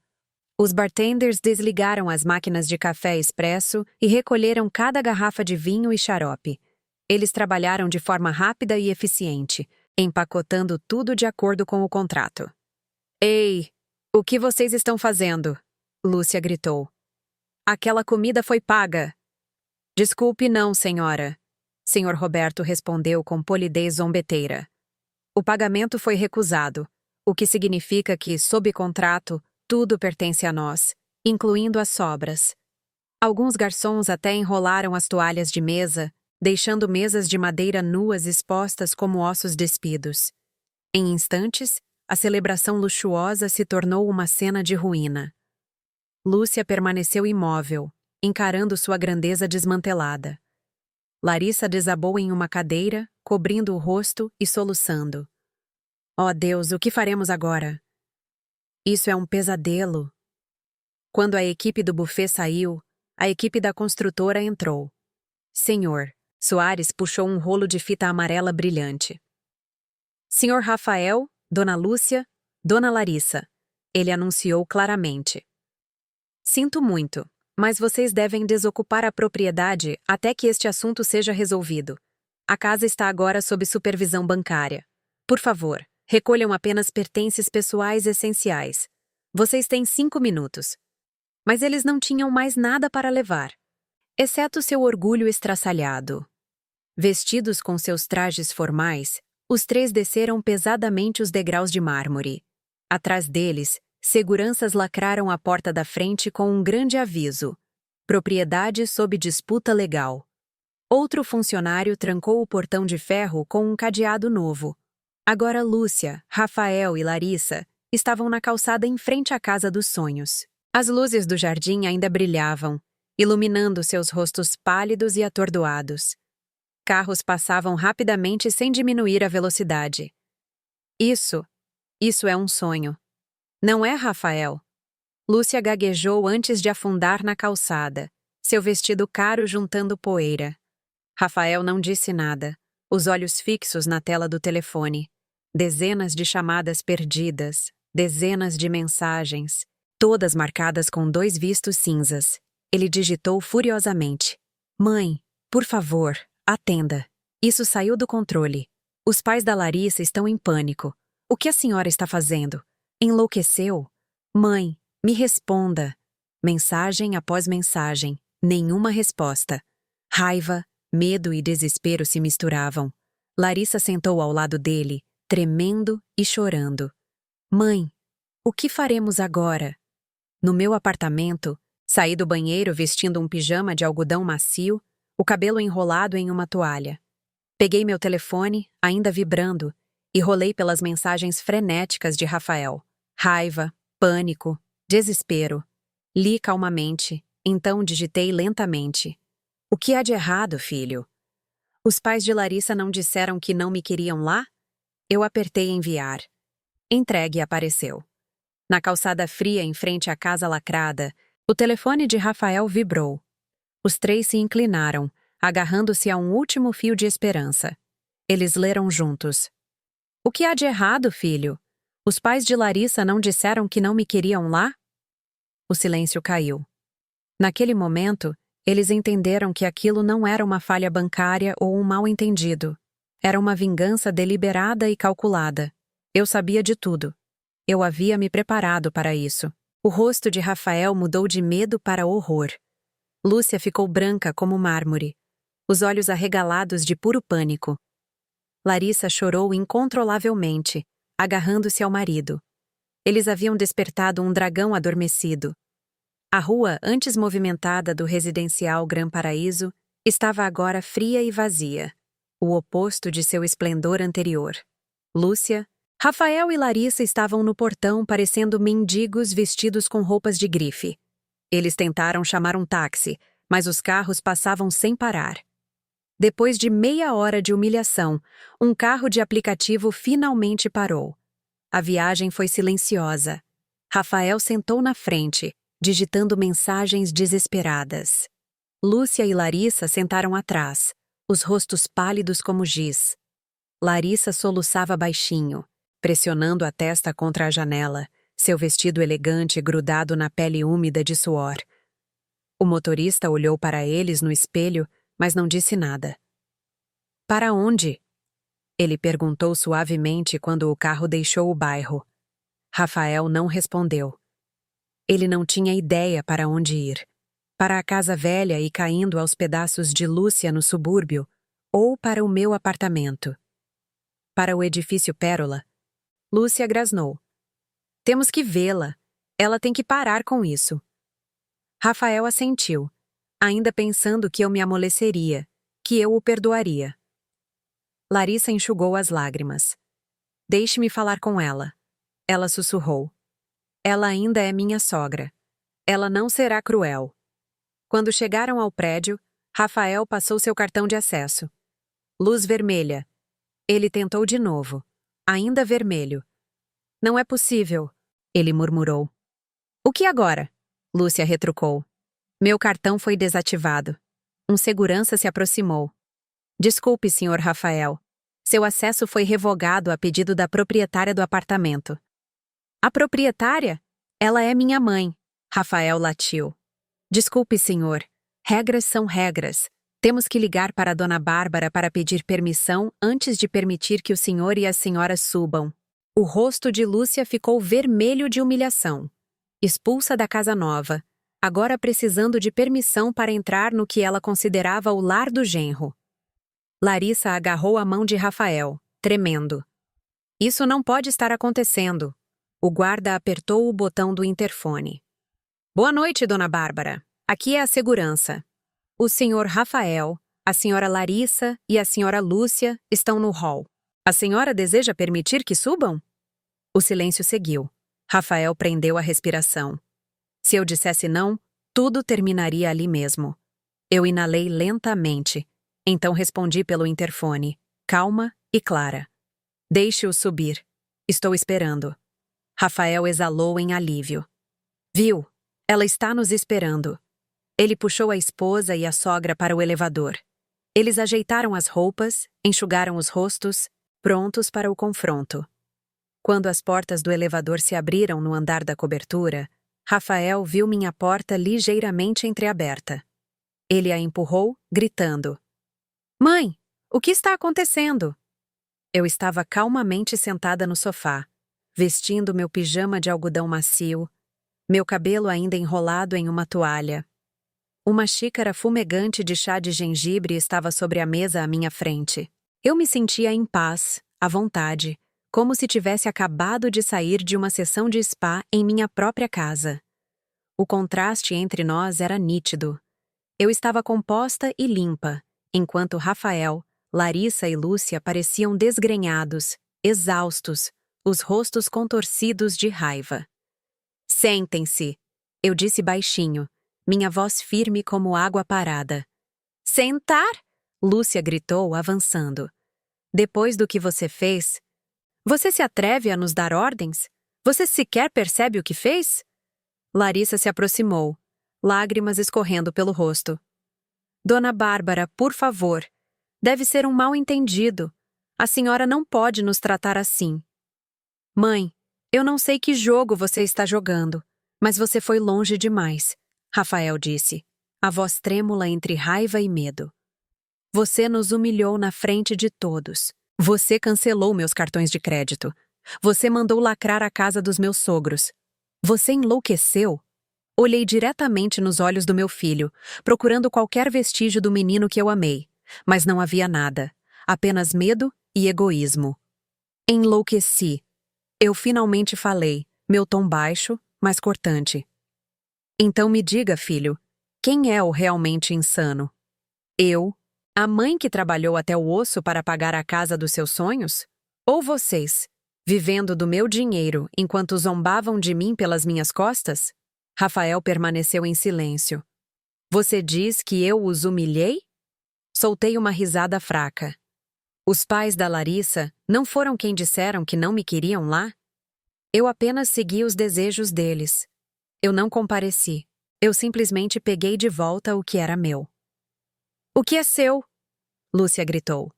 Speaker 1: Os bartenders desligaram as máquinas de café expresso e recolheram cada garrafa de vinho e xarope. Eles trabalharam de forma rápida e eficiente, empacotando tudo de acordo com o contrato. Ei, o que vocês estão fazendo? Lúcia gritou. Aquela comida foi paga. Desculpe não, senhora. Sr. Roberto respondeu com polidez zombeteira. O pagamento foi recusado, o que significa que, sob contrato, tudo pertence a nós, incluindo as sobras. Alguns garçons até enrolaram as toalhas de mesa, deixando mesas de madeira nuas expostas como ossos despidos. Em instantes, a celebração luxuosa se tornou uma cena de ruína. Lúcia permaneceu imóvel, encarando sua grandeza desmantelada. Larissa desabou em uma cadeira, cobrindo o rosto e soluçando. Oh Deus, o que faremos agora? Isso é um pesadelo. Quando a equipe do buffet saiu, a equipe da construtora entrou. Senhor, Soares puxou um rolo de fita amarela brilhante. Senhor Rafael, Dona Lúcia, Dona Larissa, ele anunciou claramente. Sinto muito, mas vocês devem desocupar a propriedade até que este assunto seja resolvido. A casa está agora sob supervisão bancária. Por favor, recolham apenas pertences pessoais essenciais. Vocês têm 5 minutos. Mas eles não tinham mais nada para levar, exceto seu orgulho estraçalhado. Vestidos com seus trajes formais, os 3 desceram pesadamente os degraus de mármore. Atrás deles, seguranças lacraram a porta da frente com um grande aviso: propriedade sob disputa legal. Outro funcionário trancou o portão de ferro com um cadeado novo. Agora Lúcia, Rafael e Larissa estavam na calçada em frente à casa dos sonhos. As luzes do jardim ainda brilhavam, iluminando seus rostos pálidos e atordoados. Carros passavam rapidamente sem diminuir a velocidade. Isso é um sonho. Não é, Rafael? Lúcia gaguejou antes de afundar na calçada, seu vestido caro juntando poeira. Rafael não disse nada, os olhos fixos na tela do telefone. Dezenas de chamadas perdidas, dezenas de mensagens, todas marcadas com 2 vistos cinzas. Ele digitou furiosamente. Mãe, por favor, atenda. Isso saiu do controle. Os pais da Larissa estão em pânico. O que a senhora está fazendo? Enlouqueceu? Mãe, me responda. Mensagem após mensagem, nenhuma resposta. Raiva, medo e desespero se misturavam. Larissa sentou ao lado dele, tremendo e chorando. Mãe, o que faremos agora? No meu apartamento, saí do banheiro vestindo um pijama de algodão macio, o cabelo enrolado em uma toalha. Peguei meu telefone, ainda vibrando, e rolei pelas mensagens frenéticas de Rafael. Raiva, pânico, desespero. Li calmamente, então digitei lentamente. O que há de errado, filho? Os pais de Larissa não disseram que não me queriam lá? Eu apertei enviar. Entregue apareceu. Na calçada fria em frente à casa lacrada, o telefone de Rafael vibrou. Os 3 se inclinaram, agarrando-se a um último fio de esperança. Eles leram juntos. O que há de errado, filho? Os pais de Larissa não disseram que não me queriam lá? O silêncio caiu. Naquele momento, eles entenderam que aquilo não era uma falha bancária ou um mal-entendido. Era uma vingança deliberada e calculada. Eu sabia de tudo. Eu havia me preparado para isso. O rosto de Rafael mudou de medo para horror. Lúcia ficou branca como mármore, os olhos arregalados de puro pânico. Larissa chorou incontrolavelmente, agarrando-se ao marido. Eles haviam despertado um dragão adormecido. A rua, antes movimentada do residencial Gran Paraíso, estava agora fria e vazia, o oposto de seu esplendor anterior. Lúcia, Rafael e Larissa estavam no portão parecendo mendigos vestidos com roupas de grife. Eles tentaram chamar um táxi, mas os carros passavam sem parar. Depois de meia hora de humilhação, um carro de aplicativo finalmente parou. A viagem foi silenciosa. Rafael sentou na frente, digitando mensagens desesperadas. Lúcia e Larissa sentaram atrás, os rostos pálidos como giz. Larissa soluçava baixinho, pressionando a testa contra a janela, seu vestido elegante grudado na pele úmida de suor. O motorista olhou para eles no espelho, mas não disse nada. "Para onde?" Ele perguntou suavemente quando o carro deixou o bairro. Rafael não respondeu. Ele não tinha ideia para onde ir. Para a casa velha e caindo aos pedaços de Lúcia no subúrbio, ou para o meu apartamento. Para o edifício Pérola, Lúcia grasnou. "Temos que vê-la. Ela tem que parar com isso." Rafael assentiu, ainda pensando que eu me amoleceria, que eu o perdoaria. Larissa enxugou as lágrimas. "Deixe-me falar com ela." Ela sussurrou. "Ela ainda é minha sogra. Ela não será cruel." Quando chegaram ao prédio, Rafael passou seu cartão de acesso. Luz vermelha. Ele tentou de novo. Ainda vermelho. "Não é possível," ele murmurou. "O que agora?" Lúcia retrucou. "Meu cartão foi desativado." Um segurança se aproximou. "Desculpe, Sr. Rafael. Seu acesso foi revogado a pedido da proprietária do apartamento." "A proprietária? Ela é minha mãe." Rafael latiu. "Desculpe, senhor. Regras são regras. Temos que ligar para a Dona Bárbara para pedir permissão antes de permitir que o senhor e a senhora subam." O rosto de Lúcia ficou vermelho de humilhação. Expulsa da casa nova, agora precisando de permissão para entrar no que ela considerava o lar do genro. Larissa agarrou a mão de Rafael, tremendo. "Isso não pode estar acontecendo." O guarda apertou o botão do interfone. "Boa noite, Dona Bárbara. Aqui é a segurança. O senhor Rafael, a senhora Larissa e a senhora Lúcia estão no hall. A senhora deseja permitir que subam?" O silêncio seguiu. Rafael prendeu a respiração. Se eu dissesse não, tudo terminaria ali mesmo. Eu inalei lentamente. Então respondi pelo interfone, calma e clara. "Deixe-o subir. Estou esperando." Rafael exalou em alívio. "Viu? Ela está nos esperando." Ele puxou a esposa e a sogra para o elevador. Eles ajeitaram as roupas, enxugaram os rostos, prontos para o confronto. Quando as portas do elevador se abriram no andar da cobertura, Rafael viu minha porta ligeiramente entreaberta. Ele a empurrou, gritando. "Mãe, o que está acontecendo?" Eu estava calmamente sentada no sofá, vestindo meu pijama de algodão macio, meu cabelo ainda enrolado em uma toalha. Uma xícara fumegante de chá de gengibre estava sobre a mesa à minha frente. Eu me sentia em paz, à vontade, como se tivesse acabado de sair de uma sessão de spa em minha própria casa. O contraste entre nós era nítido. Eu estava composta e limpa, enquanto Rafael, Larissa e Lúcia pareciam desgrenhados, exaustos, os rostos contorcidos de raiva. "Sentem-se", eu disse baixinho, minha voz firme como água parada. "Sentar?" Lúcia gritou, avançando. "Depois do que você fez, você se atreve a nos dar ordens? Você sequer percebe o que fez?" Larissa se aproximou, lágrimas escorrendo pelo rosto. "Dona Bárbara, por favor. Deve ser um mal-entendido. A senhora não pode nos tratar assim." "Mãe, eu não sei que jogo você está jogando, mas você foi longe demais", Rafael disse, a voz trêmula entre raiva e medo. "Você nos humilhou na frente de todos. Você cancelou meus cartões de crédito. Você mandou lacrar a casa dos meus sogros. Você enlouqueceu?" Olhei diretamente nos olhos do meu filho, procurando qualquer vestígio do menino que eu amei, mas não havia nada, apenas medo e egoísmo. "Enlouqueci." Eu finalmente falei, meu tom baixo, mas cortante. Então me diga, filho, quem é o realmente insano? Eu, a mãe que trabalhou até o osso para pagar a casa dos seus sonhos? Ou vocês, vivendo do meu dinheiro enquanto zombavam de mim pelas minhas costas? Rafael permaneceu em silêncio. Você diz que eu os humilhei? Soltei uma risada fraca. Os pais da Larissa não foram quem disseram que não me queriam lá? Eu apenas segui os desejos deles. Eu não compareci. Eu simplesmente peguei de volta o que era meu. O que é seu? Lúcia gritou.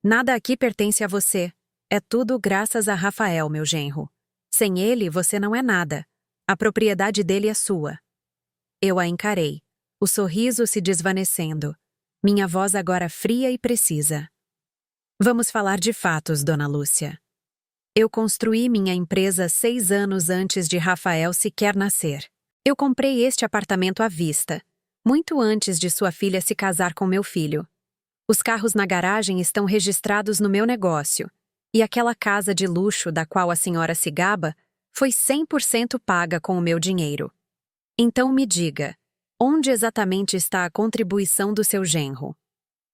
Speaker 1: Nada aqui pertence a você. É tudo graças a Rafael, meu genro. Sem ele, você não é nada. A propriedade dele é sua. Eu a encarei, o sorriso se desvanecendo. Minha voz agora fria e precisa. Vamos falar de fatos, dona Lúcia. Eu construí minha empresa 6 anos antes de Rafael sequer nascer. Eu comprei este apartamento à vista, muito antes de sua filha se casar com meu filho. Os carros na garagem estão registrados no meu negócio, e aquela casa de luxo da qual a senhora se gaba foi 100% paga com o meu dinheiro. Então me diga, onde exatamente está a contribuição do seu genro?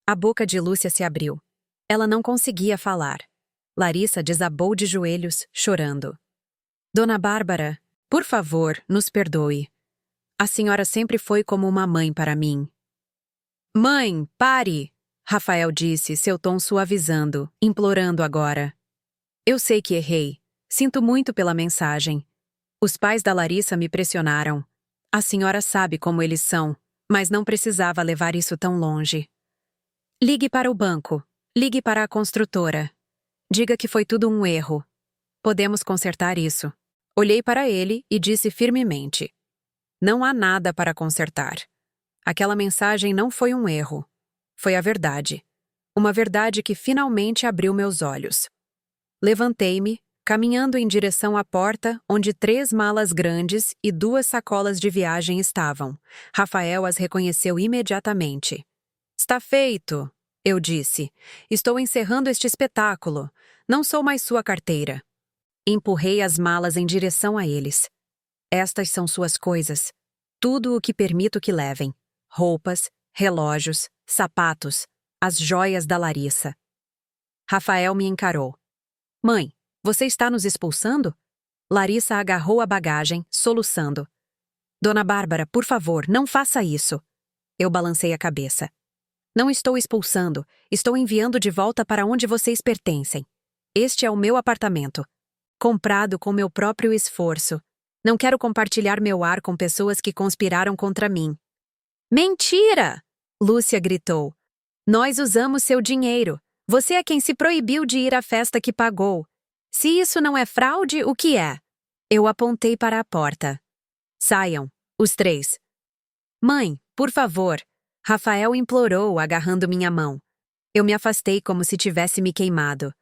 Speaker 1: A boca de Lúcia se abriu. Ela não conseguia falar. Larissa desabou de joelhos, chorando. Dona Bárbara, por favor, nos perdoe. A senhora sempre foi como uma mãe para mim. Mãe, pare! Rafael disse, seu tom suavizando, implorando agora. Eu sei que errei. Sinto muito pela mensagem. Os pais da Larissa me pressionaram. A senhora sabe como eles são, mas não precisava levar isso tão longe. Ligue para o banco. Ligue para a construtora. Diga que foi tudo um erro. Podemos consertar isso. Olhei para ele e disse firmemente. Não há nada para consertar. Aquela mensagem não foi um erro. Foi a verdade. Uma verdade que finalmente abriu meus olhos. Levantei-me, caminhando em direção à porta onde 3 malas grandes e 2 sacolas de viagem estavam. Rafael as reconheceu imediatamente. Está feito, eu disse. Estou encerrando este espetáculo. Não sou mais sua carteira. Empurrei as malas em direção a eles. Estas são suas coisas. Tudo o que permito que levem. Roupas, relógios, sapatos, as joias da Larissa. Rafael me encarou. Mãe, você está nos expulsando? Larissa agarrou a bagagem, soluçando. Dona Bárbara, por favor, não faça isso. Eu balancei a cabeça. Não estou expulsando, estou enviando de volta para onde vocês pertencem. Este é o meu apartamento. Comprado com meu próprio esforço. Não quero compartilhar meu ar com pessoas que conspiraram contra mim. Mentira! Lúcia gritou. Nós usamos seu dinheiro. Você é quem se proibiu de ir à festa que pagou. Se isso não é fraude, o que é? Eu apontei para a porta. Saiam, os 3. Mãe, por favor. Rafael implorou, agarrando minha mão. Eu me afastei como se tivesse me queimado.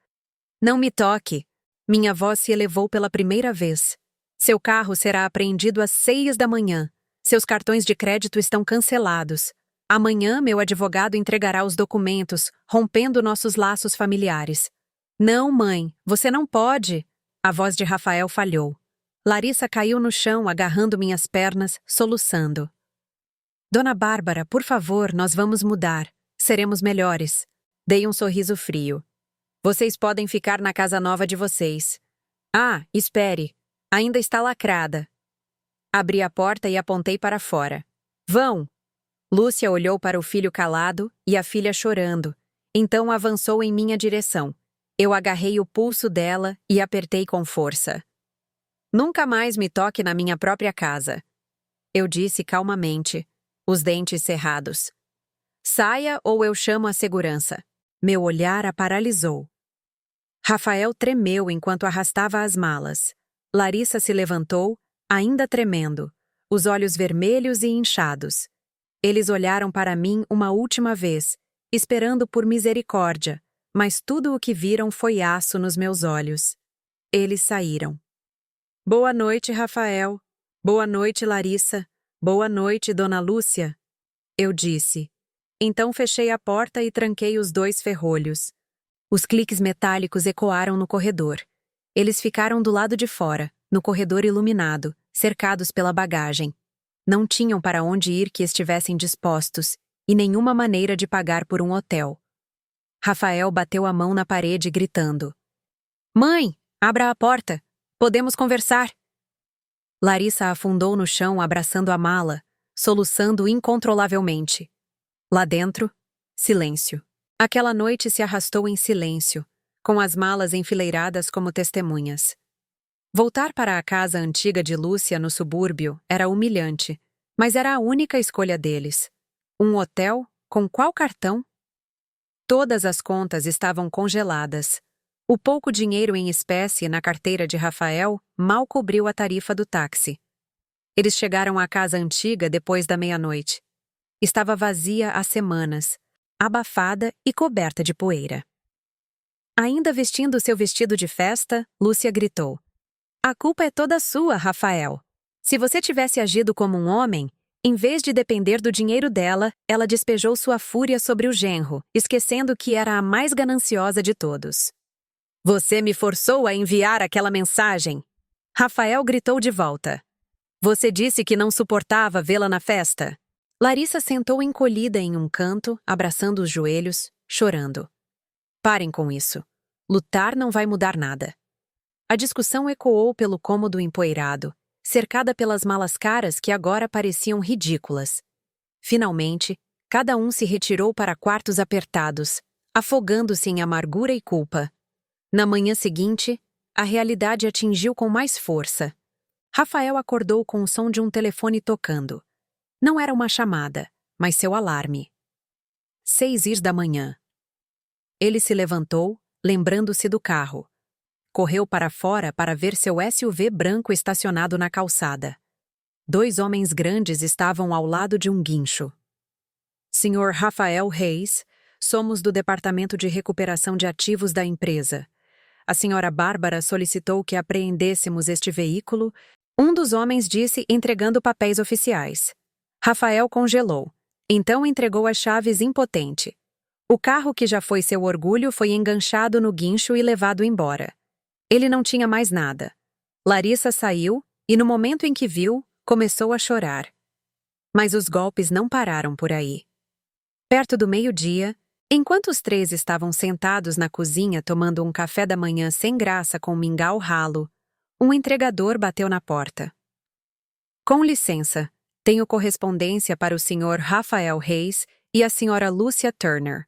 Speaker 1: Não me toque. Minha voz se elevou pela primeira vez. Seu carro será apreendido às 6 da manhã. Seus cartões de crédito estão cancelados. Amanhã, meu advogado entregará os documentos, rompendo nossos laços familiares. Não, mãe, você não pode. A voz de Rafael falhou. Larissa caiu no chão, agarrando minhas pernas, soluçando. Dona Bárbara, por favor, nós vamos mudar. Seremos melhores. Dei um sorriso frio. Vocês podem ficar na casa nova de vocês. Ah, espere. Ainda está lacrada. Abri a porta e apontei para fora. Vão! Lúcia olhou para o filho calado e a filha chorando. Então avançou em minha direção. Eu agarrei o pulso dela e apertei com força. Nunca mais me toque na minha própria casa. Eu disse calmamente, os dentes cerrados. Saia ou eu chamo a segurança. Meu olhar a paralisou. Rafael tremeu enquanto arrastava as malas. Larissa se levantou, ainda tremendo, os olhos vermelhos e inchados. Eles olharam para mim uma última vez, esperando por misericórdia, mas tudo o que viram foi aço nos meus olhos. Eles saíram. Boa noite, Rafael. Boa noite, Larissa. Boa noite, Dona Lúcia. Eu disse. Então fechei a porta e tranquei os 2 ferrolhos. Os cliques metálicos ecoaram no corredor. Eles ficaram do lado de fora, no corredor iluminado, cercados pela bagagem. Não tinham para onde ir que estivessem dispostos e nenhuma maneira de pagar por um hotel. Rafael bateu a mão na parede gritando: "Mãe, abra a porta! Podemos conversar!" Larissa afundou no chão abraçando a mala, soluçando incontrolavelmente. Lá dentro, silêncio. Aquela noite se arrastou em silêncio, com as malas enfileiradas como testemunhas. Voltar para a casa antiga de Lúcia no subúrbio era humilhante, mas era a única escolha deles. Um hotel? Com qual cartão? Todas as contas estavam congeladas. O pouco dinheiro em espécie na carteira de Rafael mal cobriu a tarifa do táxi. Eles chegaram à casa antiga depois da meia-noite. Estava vazia há semanas, abafada e coberta de poeira. Ainda vestindo seu vestido de festa, Lúcia gritou: "A culpa é toda sua, Rafael. Se você tivesse agido como um homem, em vez de depender do dinheiro dela, ela despejou sua fúria sobre o genro, esquecendo que era a mais gananciosa de todos. Você me forçou a enviar aquela mensagem." Rafael gritou de volta: "Você disse que não suportava vê-la na festa." Larissa sentou encolhida em um canto, abraçando os joelhos, chorando. "Parem com isso. Lutar não vai mudar nada." A discussão ecoou pelo cômodo empoeirado, cercada pelas malas caras que agora pareciam ridículas. Finalmente, cada um se retirou para quartos apertados, afogando-se em amargura e culpa. Na manhã seguinte, a realidade atingiu com mais força. Rafael acordou com o som de um telefone tocando. Não era uma chamada, mas seu alarme. 6h. Ele se levantou, lembrando-se do carro. Correu para fora para ver seu SUV branco estacionado na calçada. 2 homens grandes estavam ao lado de um guincho. "Senhor Rafael Reis, somos do Departamento de Recuperação de Ativos da empresa. A senhora Bárbara solicitou que apreendêssemos este veículo", um dos homens disse, entregando papéis oficiais. Rafael congelou. Então entregou as chaves impotente. O carro que já foi seu orgulho foi enganchado no guincho e levado embora. Ele não tinha mais nada. Larissa saiu e, no momento em que viu, começou a chorar. Mas os golpes não pararam por aí. Perto do meio-dia, enquanto os 3 estavam sentados na cozinha tomando um café da manhã sem graça com mingau ralo, um entregador bateu na porta. "Com licença, tenho correspondência para o senhor Rafael Reis e a senhora Lúcia Turner."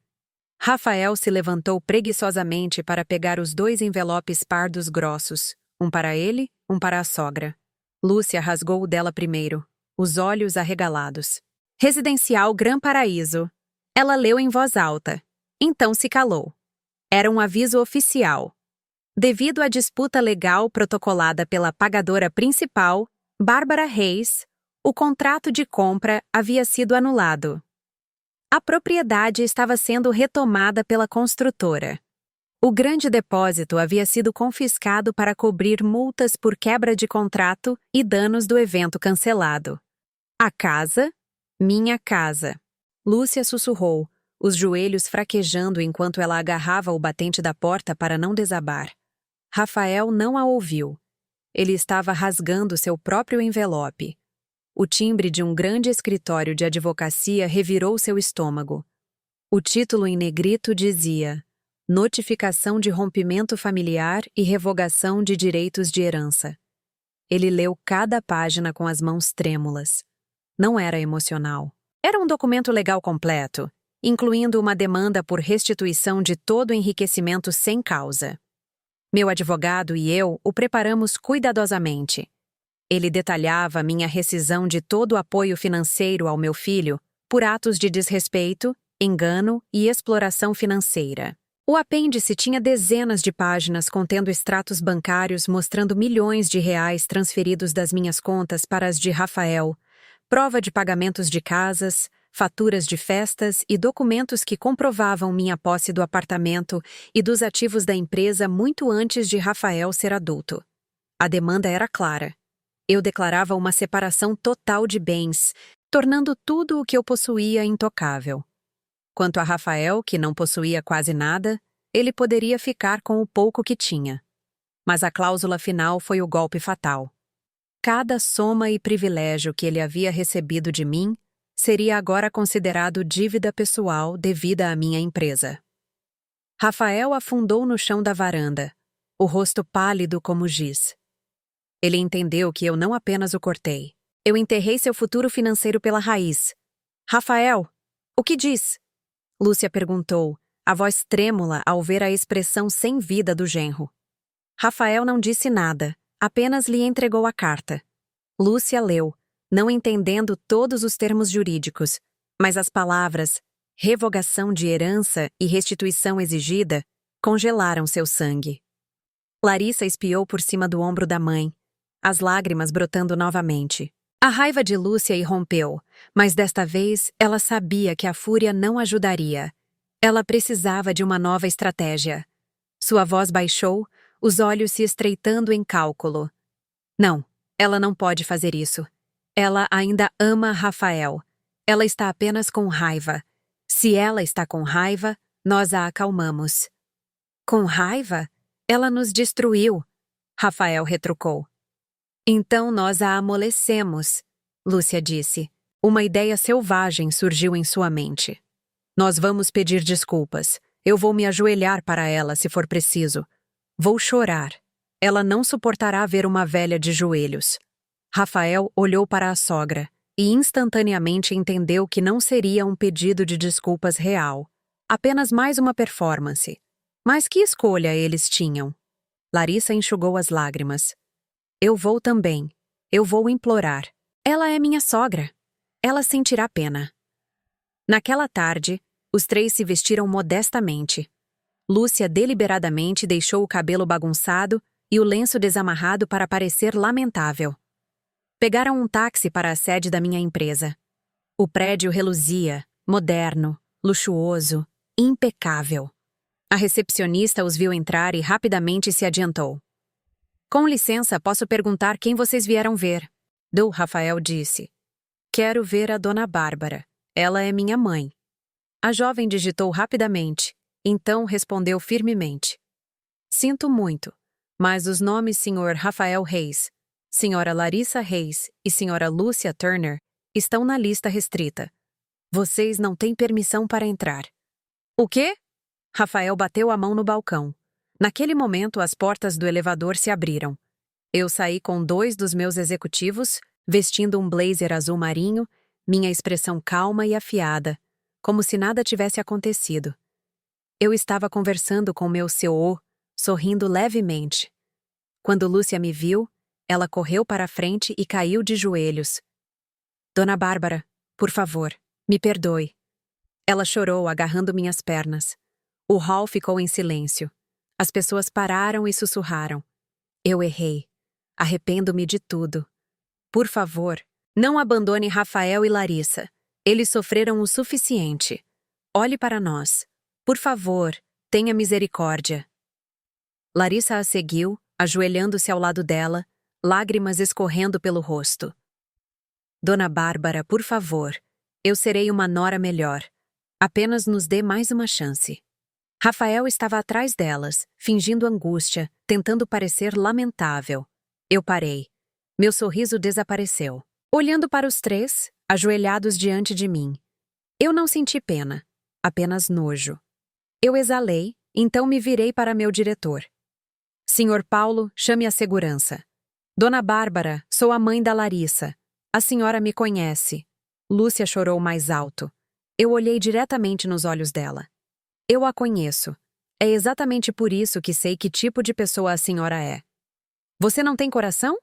Speaker 1: Rafael se levantou preguiçosamente para pegar os 2 envelopes pardos grossos, um para ele, um para a sogra. Lúcia rasgou o dela primeiro, os olhos arregalados. "Residencial Gran Paraíso." Ela leu em voz alta. Então se calou. Era um aviso oficial. Devido à disputa legal protocolada pela pagadora principal, Bárbara Reis, o contrato de compra havia sido anulado. A propriedade estava sendo retomada pela construtora. O grande depósito havia sido confiscado para cobrir multas por quebra de contrato e danos do evento cancelado. "A casa? Minha casa." Lúcia sussurrou, os joelhos fraquejando enquanto ela agarrava o batente da porta para não desabar. Rafael não a ouviu. Ele estava rasgando seu próprio envelope. O timbre de um grande escritório de advocacia revirou seu estômago. O título em negrito dizia: "Notificação de rompimento familiar e revogação de direitos de herança." Ele leu cada página com as mãos trêmulas. Não era emocional. Era um documento legal completo, incluindo uma demanda por restituição de todo o enriquecimento sem causa. Meu advogado e eu o preparamos cuidadosamente. Ele detalhava minha rescisão de todo o apoio financeiro ao meu filho por atos de desrespeito, engano e exploração financeira. O apêndice tinha dezenas de páginas contendo extratos bancários mostrando milhões de reais transferidos das minhas contas para as de Rafael, prova de pagamentos de casas, faturas de festas e documentos que comprovavam minha posse do apartamento e dos ativos da empresa muito antes de Rafael ser adulto. A demanda era clara. Eu declarava uma separação total de bens, tornando tudo o que eu possuía intocável. Quanto a Rafael, que não possuía quase nada, ele poderia ficar com o pouco que tinha. Mas a cláusula final foi o golpe fatal. Cada soma e privilégio que ele havia recebido de mim seria agora considerado dívida pessoal devida à minha empresa. Rafael afundou no chão da varanda, o rosto pálido como giz. Ele entendeu que eu não apenas o cortei. Eu enterrei seu futuro financeiro pela raiz. Rafael, o que diz? Lúcia perguntou, a voz trêmula ao ver a expressão sem vida do genro. Rafael não disse nada, apenas lhe entregou a carta. Lúcia leu, não entendendo todos os termos jurídicos, mas as palavras revogação de herança e restituição exigida congelaram seu sangue. Larissa espiou por cima do ombro da mãe, as lágrimas brotando novamente. A raiva de Lúcia irrompeu, mas desta vez ela sabia que a fúria não ajudaria. Ela precisava de uma nova estratégia. Sua voz baixou, os olhos se estreitando em cálculo. Não, ela não pode fazer isso. Ela ainda ama Rafael. Ela está apenas com raiva. Se ela está com raiva, nós a acalmamos. Com raiva? Ela nos destruiu, Rafael retrucou. Então nós a amolecemos, Lúcia disse. Uma ideia selvagem surgiu em sua mente. Nós vamos pedir desculpas. Eu vou me ajoelhar para ela se for preciso. Vou chorar. Ela não suportará ver uma velha de joelhos. Rafael olhou para a sogra e instantaneamente entendeu que não seria um pedido de desculpas real, apenas mais uma performance. Mas que escolha eles tinham? Larissa enxugou as lágrimas. Eu vou também. Eu vou implorar. Ela é minha sogra. Ela sentirá pena. Naquela tarde, os três se vestiram modestamente. Lúcia deliberadamente deixou o cabelo bagunçado e o lenço desamarrado para parecer lamentável. Pegaram um táxi para a sede da minha empresa. O prédio reluzia, moderno, luxuoso, impecável. A recepcionista os viu entrar e rapidamente se adiantou. Com licença, posso perguntar quem vocês vieram ver? Rafael disse. Quero ver a Dona Bárbara. Ela é minha mãe. A jovem digitou rapidamente, então respondeu firmemente. Sinto muito, mas os nomes Sr. Rafael Reis, Sra. Larissa Reis e Sra. Lúcia Turner estão na lista restrita. Vocês não têm permissão para entrar. O quê? Rafael bateu a mão no balcão. Naquele momento, as portas do elevador se abriram. Eu saí com 2 dos meus executivos, vestindo um blazer azul marinho, minha expressão calma e afiada, como se nada tivesse acontecido. Eu estava conversando com meu CEO, sorrindo levemente. Quando Lúcia me viu, ela correu para a frente e caiu de joelhos. Dona Bárbara, por favor, me perdoe. Ela chorou, agarrando minhas pernas. O hall ficou em silêncio. As pessoas pararam e sussurraram. Eu errei. Arrependo-me de tudo. Por favor, não abandone Rafael e Larissa. Eles sofreram o suficiente. Olhe para nós. Por favor, tenha misericórdia. Larissa a seguiu, ajoelhando-se ao lado dela, lágrimas escorrendo pelo rosto. Dona Bárbara, por favor, eu serei uma nora melhor. Apenas nos dê mais uma chance. Rafael estava atrás delas, fingindo angústia, tentando parecer lamentável. Eu parei. Meu sorriso desapareceu. Olhando para os 3, ajoelhados diante de mim. Eu não senti pena, apenas nojo. Eu exalei, então me virei para meu diretor. Senhor Paulo, chame a segurança. Dona Bárbara, sou a mãe da Larissa. A senhora me conhece. Lúcia chorou mais alto. Eu olhei diretamente nos olhos dela. Eu a conheço. É exatamente por isso que sei que tipo de pessoa a senhora é. Você não tem coração?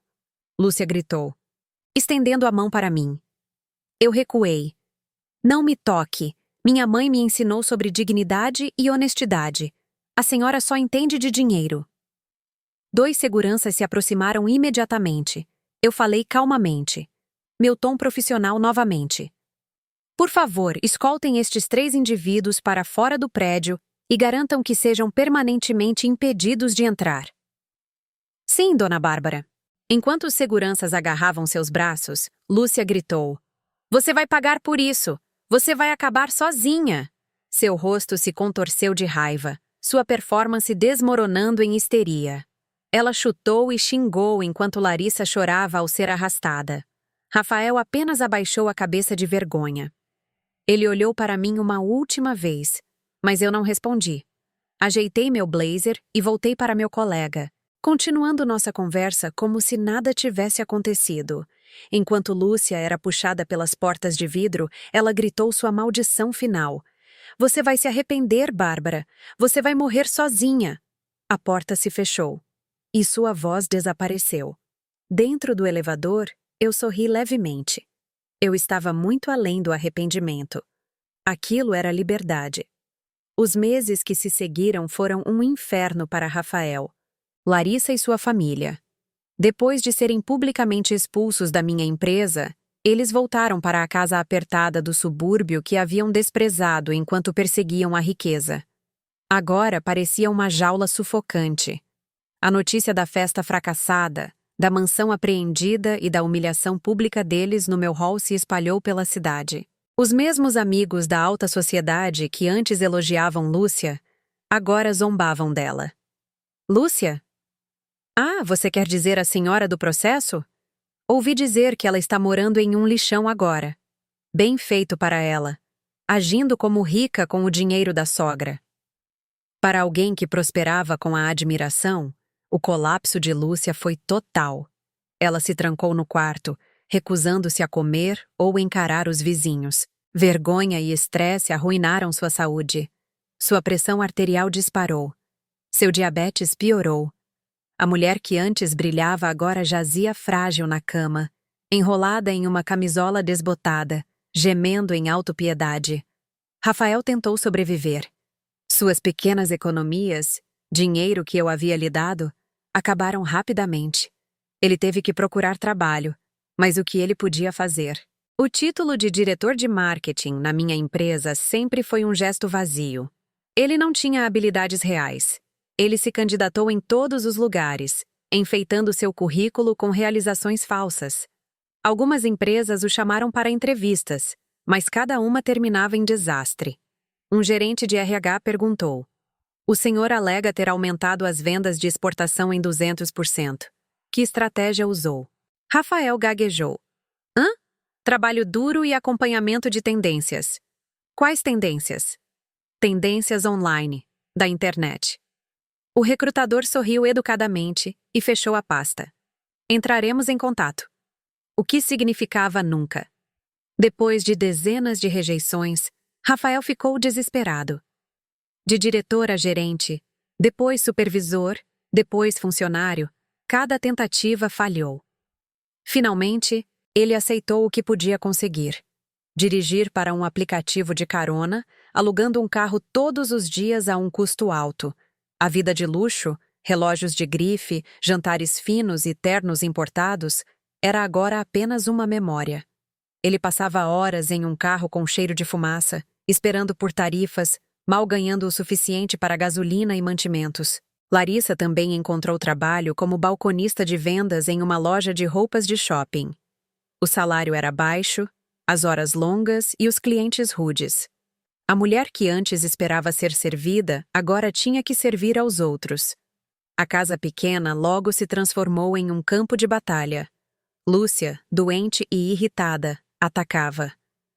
Speaker 1: Lúcia gritou, estendendo a mão para mim. Eu recuei. Não me toque. Minha mãe me ensinou sobre dignidade e honestidade. A senhora só entende de dinheiro. 2 seguranças se aproximaram imediatamente. Eu falei calmamente. Meu tom profissional novamente. Por favor, escoltem estes 3 indivíduos para fora do prédio e garantam que sejam permanentemente impedidos de entrar. Sim, Dona Bárbara. Enquanto os seguranças agarravam seus braços, Lúcia gritou. Você vai pagar por isso. Você vai acabar sozinha. Seu rosto se contorceu de raiva, sua performance desmoronando em histeria. Ela chutou e xingou enquanto Larissa chorava ao ser arrastada. Rafael apenas abaixou a cabeça de vergonha. Ele olhou para mim uma última vez, mas eu não respondi. Ajeitei meu blazer e voltei para meu colega, continuando nossa conversa como se nada tivesse acontecido. Enquanto Lúcia era puxada pelas portas de vidro, ela gritou sua maldição final. Você vai se arrepender, Bárbara. Você vai morrer sozinha. A porta se fechou e sua voz desapareceu. Dentro do elevador, eu sorri levemente. Eu estava muito além do arrependimento. Aquilo era liberdade. Os meses que se seguiram foram um inferno para Rafael, Larissa e sua família. Depois de serem publicamente expulsos da minha empresa, eles voltaram para a casa apertada do subúrbio que haviam desprezado enquanto perseguiam a riqueza. Agora parecia uma jaula sufocante. A notícia da festa fracassada, da mansão apreendida e da humilhação pública deles no meu hall se espalhou pela cidade. Os mesmos amigos da alta sociedade que antes elogiavam Lúcia, agora zombavam dela. Lúcia? Ah, você quer dizer a senhora do processo? Ouvi dizer que ela está morando em um lixão agora. Bem feito para ela. Agindo como rica com o dinheiro da sogra. Para alguém que prosperava com a admiração, o colapso de Lúcia foi total. Ela se trancou no quarto, recusando-se a comer ou encarar os vizinhos. Vergonha e estresse arruinaram sua saúde. Sua pressão arterial disparou. Seu diabetes piorou. A mulher que antes brilhava agora jazia frágil na cama, enrolada em uma camisola desbotada, gemendo em autopiedade. Rafael tentou sobreviver. Suas pequenas economias, dinheiro que eu havia lhe dado, acabaram rapidamente. Ele teve que procurar trabalho, mas o que ele podia fazer? O título de diretor de marketing na minha empresa sempre foi um gesto vazio. Ele não tinha habilidades reais. Ele se candidatou em todos os lugares, enfeitando seu currículo com realizações falsas. Algumas empresas o chamaram para entrevistas, mas cada uma terminava em desastre. Um gerente de RH perguntou: "O senhor alega ter aumentado as vendas de exportação em 200%. Que estratégia usou?" Rafael gaguejou. "Hã? Trabalho duro e acompanhamento de tendências." "Quais tendências?" "Tendências online, da internet." O recrutador sorriu educadamente e fechou a pasta. "Entraremos em contato." O que significava nunca. Depois de dezenas de rejeições, Rafael ficou desesperado. De diretor a gerente, depois supervisor, depois funcionário, cada tentativa falhou. Finalmente, ele aceitou o que podia conseguir. Dirigir para um aplicativo de carona, alugando um carro todos os dias a um custo alto. A vida de luxo, relógios de grife, jantares finos e ternos importados, era agora apenas uma memória. Ele passava horas em um carro com cheiro de fumaça, esperando por tarifas, mal ganhando o suficiente para gasolina e mantimentos. Larissa também encontrou trabalho como balconista de vendas em uma loja de roupas de shopping. O salário era baixo, as horas longas e os clientes rudes. A mulher que antes esperava ser servida, agora tinha que servir aos outros. A casa pequena logo se transformou em um campo de batalha. Lúcia, doente e irritada, atacava.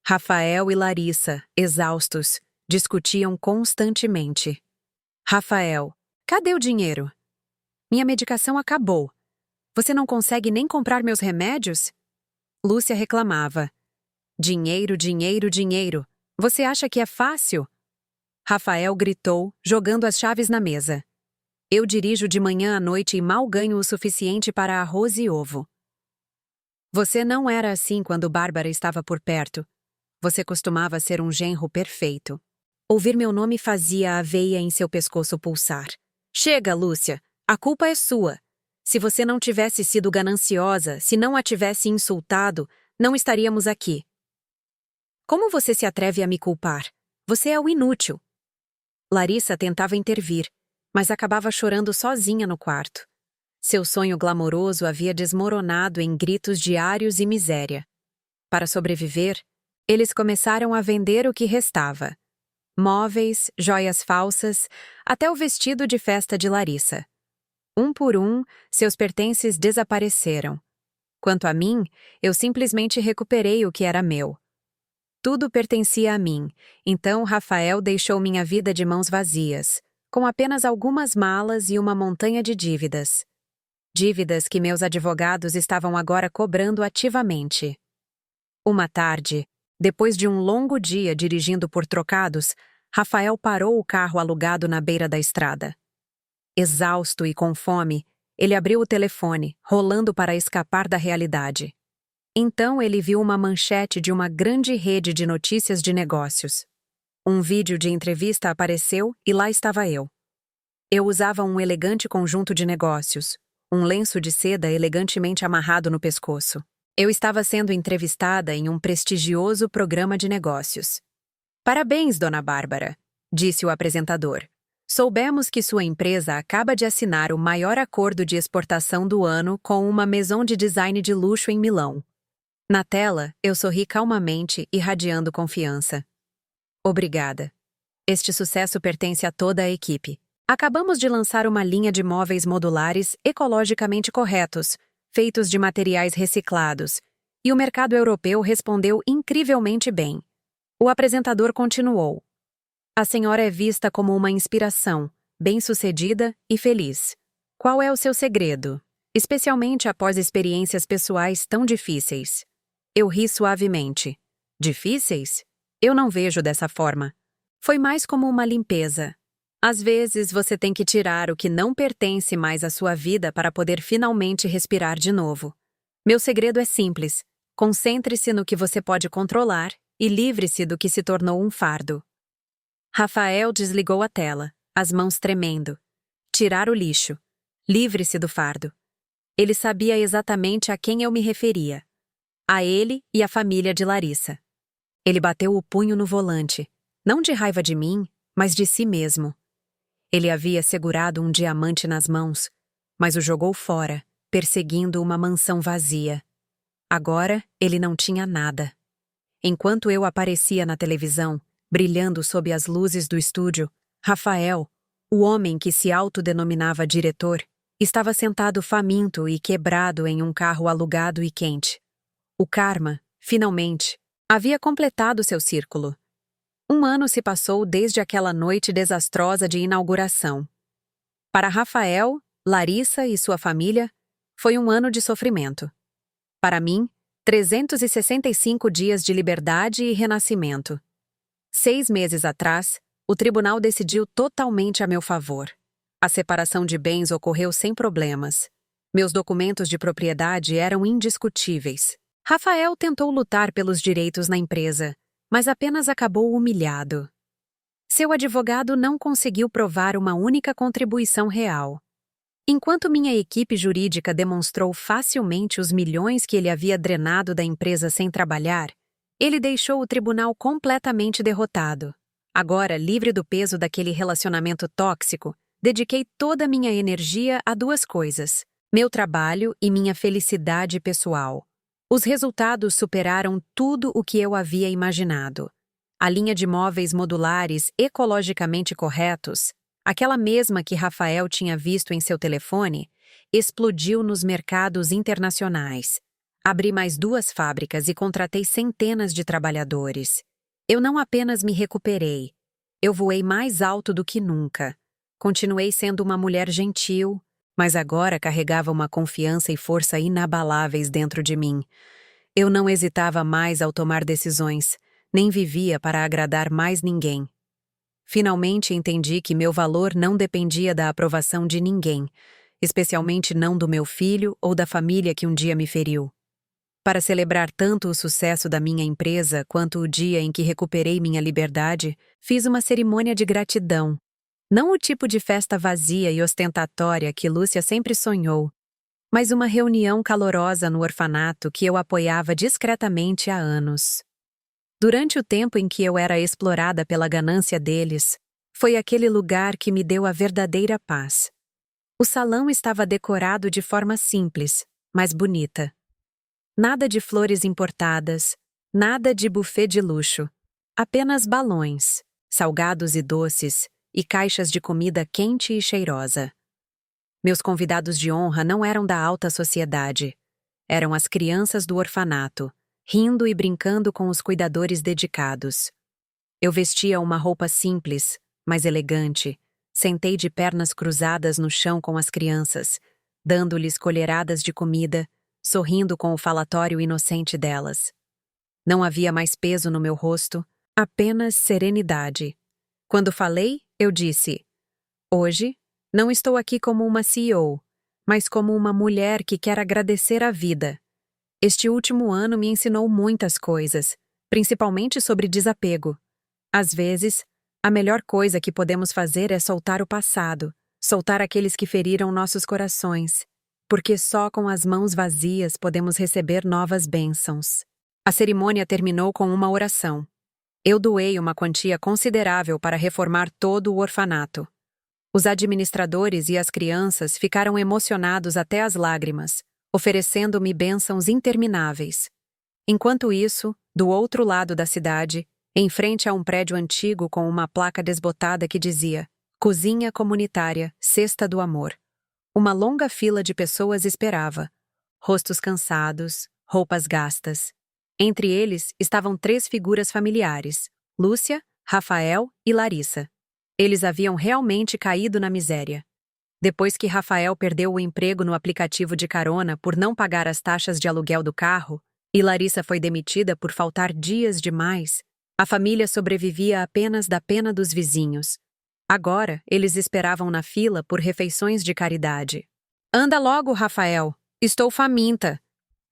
Speaker 1: Rafael e Larissa, exaustos, discutiam constantemente. "Rafael, cadê o dinheiro?" "Minha medicação acabou. Você não consegue nem comprar meus remédios?" Lúcia reclamava. "Dinheiro, dinheiro, dinheiro. Você acha que é fácil?" Rafael gritou, jogando as chaves na mesa. "Eu dirijo de manhã à noite e mal ganho o suficiente para arroz e ovo." "Você não era assim quando Bárbara estava por perto. Você costumava ser um genro perfeito." Ouvir meu nome fazia a veia em seu pescoço pulsar. "Chega, Lúcia. A culpa é sua. Se você não tivesse sido gananciosa, se não a tivesse insultado, não estaríamos aqui." "Como você se atreve a me culpar? Você é o inútil." Larissa tentava intervir, mas acabava chorando sozinha no quarto. Seu sonho glamouroso havia desmoronado em gritos diários e miséria. Para sobreviver, eles começaram a vender o que restava. Móveis, joias falsas, até o vestido de festa de Larissa. Um por um, seus pertences desapareceram. Quanto a mim, eu simplesmente recuperei o que era meu. Tudo pertencia a mim, então Rafael deixou minha vida de mãos vazias, com apenas algumas malas e uma montanha de dívidas. Dívidas que meus advogados estavam agora cobrando ativamente. Uma tarde, depois de um longo dia dirigindo por trocados, Rafael parou o carro alugado na beira da estrada. Exausto e com fome, ele abriu o telefone, rolando para escapar da realidade. Então ele viu uma manchete de uma grande rede de notícias de negócios. Um vídeo de entrevista apareceu e lá estava eu. Eu usava um elegante conjunto de negócios, um lenço de seda elegantemente amarrado no pescoço. Eu estava sendo entrevistada em um prestigioso programa de negócios. Parabéns, Dona Bárbara, disse o apresentador. Soubemos que sua empresa acaba de assinar o maior acordo de exportação do ano com uma maison de design de luxo em Milão. Na tela, eu sorri calmamente, irradiando confiança. Obrigada. Este sucesso pertence a toda a equipe. Acabamos de lançar uma linha de móveis modulares ecologicamente corretos, feitos de materiais reciclados, e o mercado europeu respondeu incrivelmente bem. O apresentador continuou. A senhora é vista como uma inspiração, bem-sucedida e feliz. Qual é o seu segredo? Especialmente após experiências pessoais tão difíceis. Eu ri suavemente. Difíceis? Eu não vejo dessa forma. Foi mais como uma limpeza. Às vezes você tem que tirar o que não pertence mais à sua vida para poder finalmente respirar de novo. Meu segredo é simples. Concentre-se no que você pode controlar e livre-se do que se tornou um fardo. Rafael desligou a tela, as mãos tremendo. Tirar o lixo. Livre-se do fardo. Ele sabia exatamente a quem eu me referia. A ele e a família de Larissa. Ele bateu o punho no volante, não de raiva de mim, mas de si mesmo. Ele havia segurado um diamante nas mãos, mas o jogou fora, perseguindo uma mansão vazia. Agora, ele não tinha nada. Enquanto eu aparecia na televisão, brilhando sob as luzes do estúdio, Rafael, o homem que se autodenominava diretor, estava sentado faminto e quebrado em um carro alugado e quente. O karma, finalmente, havia completado seu círculo. 1 ano se passou desde aquela noite desastrosa de inauguração. Para Rafael, Larissa e sua família, foi 1 ano de sofrimento. Para mim, 365 dias de liberdade e renascimento. 6 meses atrás, o tribunal decidiu totalmente a meu favor. A separação de bens ocorreu sem problemas. Meus documentos de propriedade eram indiscutíveis. Rafael tentou lutar pelos direitos na empresa, mas apenas acabou humilhado. Seu advogado não conseguiu provar uma única contribuição real. Enquanto minha equipe jurídica demonstrou facilmente os milhões que ele havia drenado da empresa sem trabalhar, ele deixou o tribunal completamente derrotado. Agora, livre do peso daquele relacionamento tóxico, dediquei toda a minha energia a 2 coisas: meu trabalho e minha felicidade pessoal. Os resultados superaram tudo o que eu havia imaginado. A linha de móveis modulares ecologicamente corretos, aquela mesma que Rafael tinha visto em seu telefone, explodiu nos mercados internacionais. Abri mais 2 fábricas e contratei centenas de trabalhadores. Eu não apenas me recuperei, eu voei mais alto do que nunca. Continuei sendo uma mulher gentil, mas agora carregava uma confiança e força inabaláveis dentro de mim. Eu não hesitava mais ao tomar decisões, nem vivia para agradar mais ninguém. Finalmente entendi que meu valor não dependia da aprovação de ninguém, especialmente não do meu filho ou da família que um dia me feriu. Para celebrar tanto o sucesso da minha empresa quanto o dia em que recuperei minha liberdade, fiz uma cerimônia de gratidão. Não o tipo de festa vazia e ostentatória que Lúcia sempre sonhou, mas uma reunião calorosa no orfanato que eu apoiava discretamente há anos. Durante o tempo em que eu era explorada pela ganância deles, foi aquele lugar que me deu a verdadeira paz. O salão estava decorado de forma simples, mas bonita. Nada de flores importadas, nada de buffet de luxo, apenas balões, salgados e doces, e caixas de comida quente e cheirosa. Meus convidados de honra não eram da alta sociedade. Eram as crianças do orfanato, rindo e brincando com os cuidadores dedicados. Eu vestia uma roupa simples, mas elegante. Sentei de pernas cruzadas no chão com as crianças, dando-lhes colheradas de comida, sorrindo com o falatório inocente delas. Não havia mais peso no meu rosto, apenas serenidade. Quando falei, eu disse: hoje, não estou aqui como uma CEO, mas como uma mulher que quer agradecer a vida. Este último ano me ensinou muitas coisas, principalmente sobre desapego. Às vezes, a melhor coisa que podemos fazer é soltar o passado, soltar aqueles que feriram nossos corações, porque só com as mãos vazias podemos receber novas bênçãos. A cerimônia terminou com uma oração. Eu doei uma quantia considerável para reformar todo o orfanato. Os administradores e as crianças ficaram emocionados até as lágrimas, oferecendo-me bênçãos intermináveis. Enquanto isso, do outro lado da cidade, em frente a um prédio antigo com uma placa desbotada que dizia Cozinha Comunitária, Cesta do Amor. Uma longa fila de pessoas esperava. Rostos cansados, roupas gastas. Entre eles estavam 3 figuras familiares, Lúcia, Rafael e Larissa. Eles haviam realmente caído na miséria. Depois que Rafael perdeu o emprego no aplicativo de carona por não pagar as taxas de aluguel do carro, e Larissa foi demitida por faltar dias demais, a família sobrevivia apenas da pena dos vizinhos. Agora, eles esperavam na fila por refeições de caridade. Anda logo, Rafael. Estou faminta.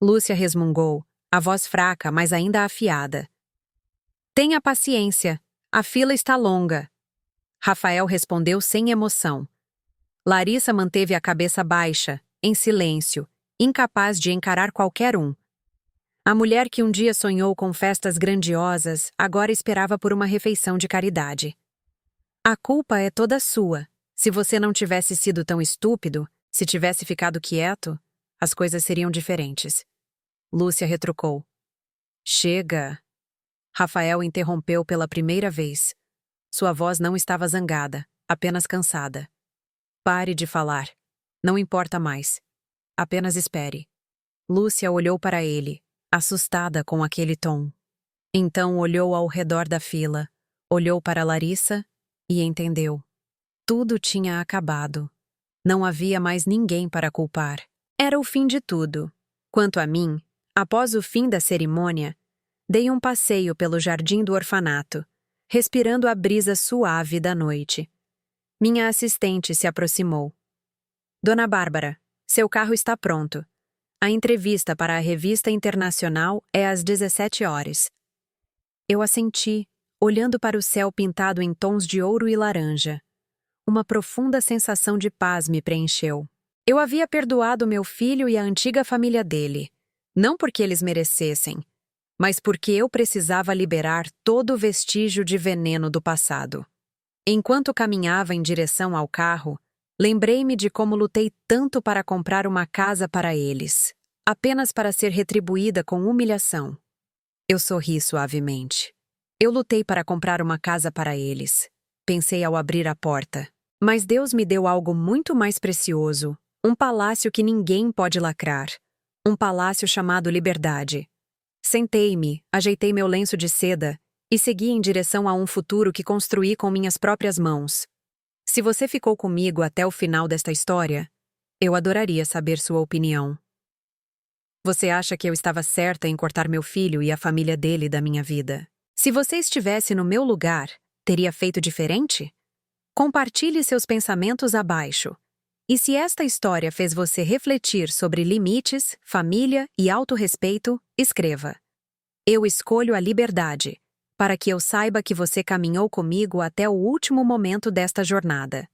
Speaker 1: Lúcia resmungou, a voz fraca, mas ainda afiada. Tenha paciência. A fila está longa. Rafael respondeu sem emoção. Larissa manteve a cabeça baixa, em silêncio, incapaz de encarar qualquer um. A mulher que um dia sonhou com festas grandiosas agora esperava por uma refeição de caridade. A culpa é toda sua. Se você não tivesse sido tão estúpido, se tivesse ficado quieto, as coisas seriam diferentes. Lúcia retrucou. Chega! Rafael interrompeu pela primeira vez. Sua voz não estava zangada, apenas cansada. Pare de falar. Não importa mais. Apenas espere. Lúcia olhou para ele, assustada com aquele tom. Então olhou ao redor da fila, olhou para Larissa e entendeu. Tudo tinha acabado. Não havia mais ninguém para culpar. Era o fim de tudo. Quanto a mim, após o fim da cerimônia, dei um passeio pelo jardim do orfanato, respirando a brisa suave da noite. Minha assistente se aproximou. Dona Bárbara, seu carro está pronto. A entrevista para a revista internacional é às 17 horas. Eu assenti, olhando para o céu pintado em tons de ouro e laranja. Uma profunda sensação de paz me preencheu. Eu havia perdoado meu filho e a antiga família dele, não porque eles merecessem, mas porque eu precisava liberar todo o vestígio de veneno do passado. Enquanto caminhava em direção ao carro, lembrei-me de como lutei tanto para comprar uma casa para eles, apenas para ser retribuída com humilhação. Eu sorri suavemente. Eu lutei para comprar uma casa para eles. Pensei ao abrir a porta. Mas Deus me deu algo muito mais precioso, um palácio que ninguém pode lacrar. Um palácio chamado Liberdade. Sentei-me, ajeitei meu lenço de seda e segui em direção a um futuro que construí com minhas próprias mãos. Se você ficou comigo até o final desta história, eu adoraria saber sua opinião. Você acha que eu estava certa em cortar meu filho e a família dele da minha vida? Se você estivesse no meu lugar, teria feito diferente? Compartilhe seus pensamentos abaixo. E se esta história fez você refletir sobre limites, família e autorrespeito, escreva. Eu escolho a liberdade, para que eu saiba que você caminhou comigo até o último momento desta jornada.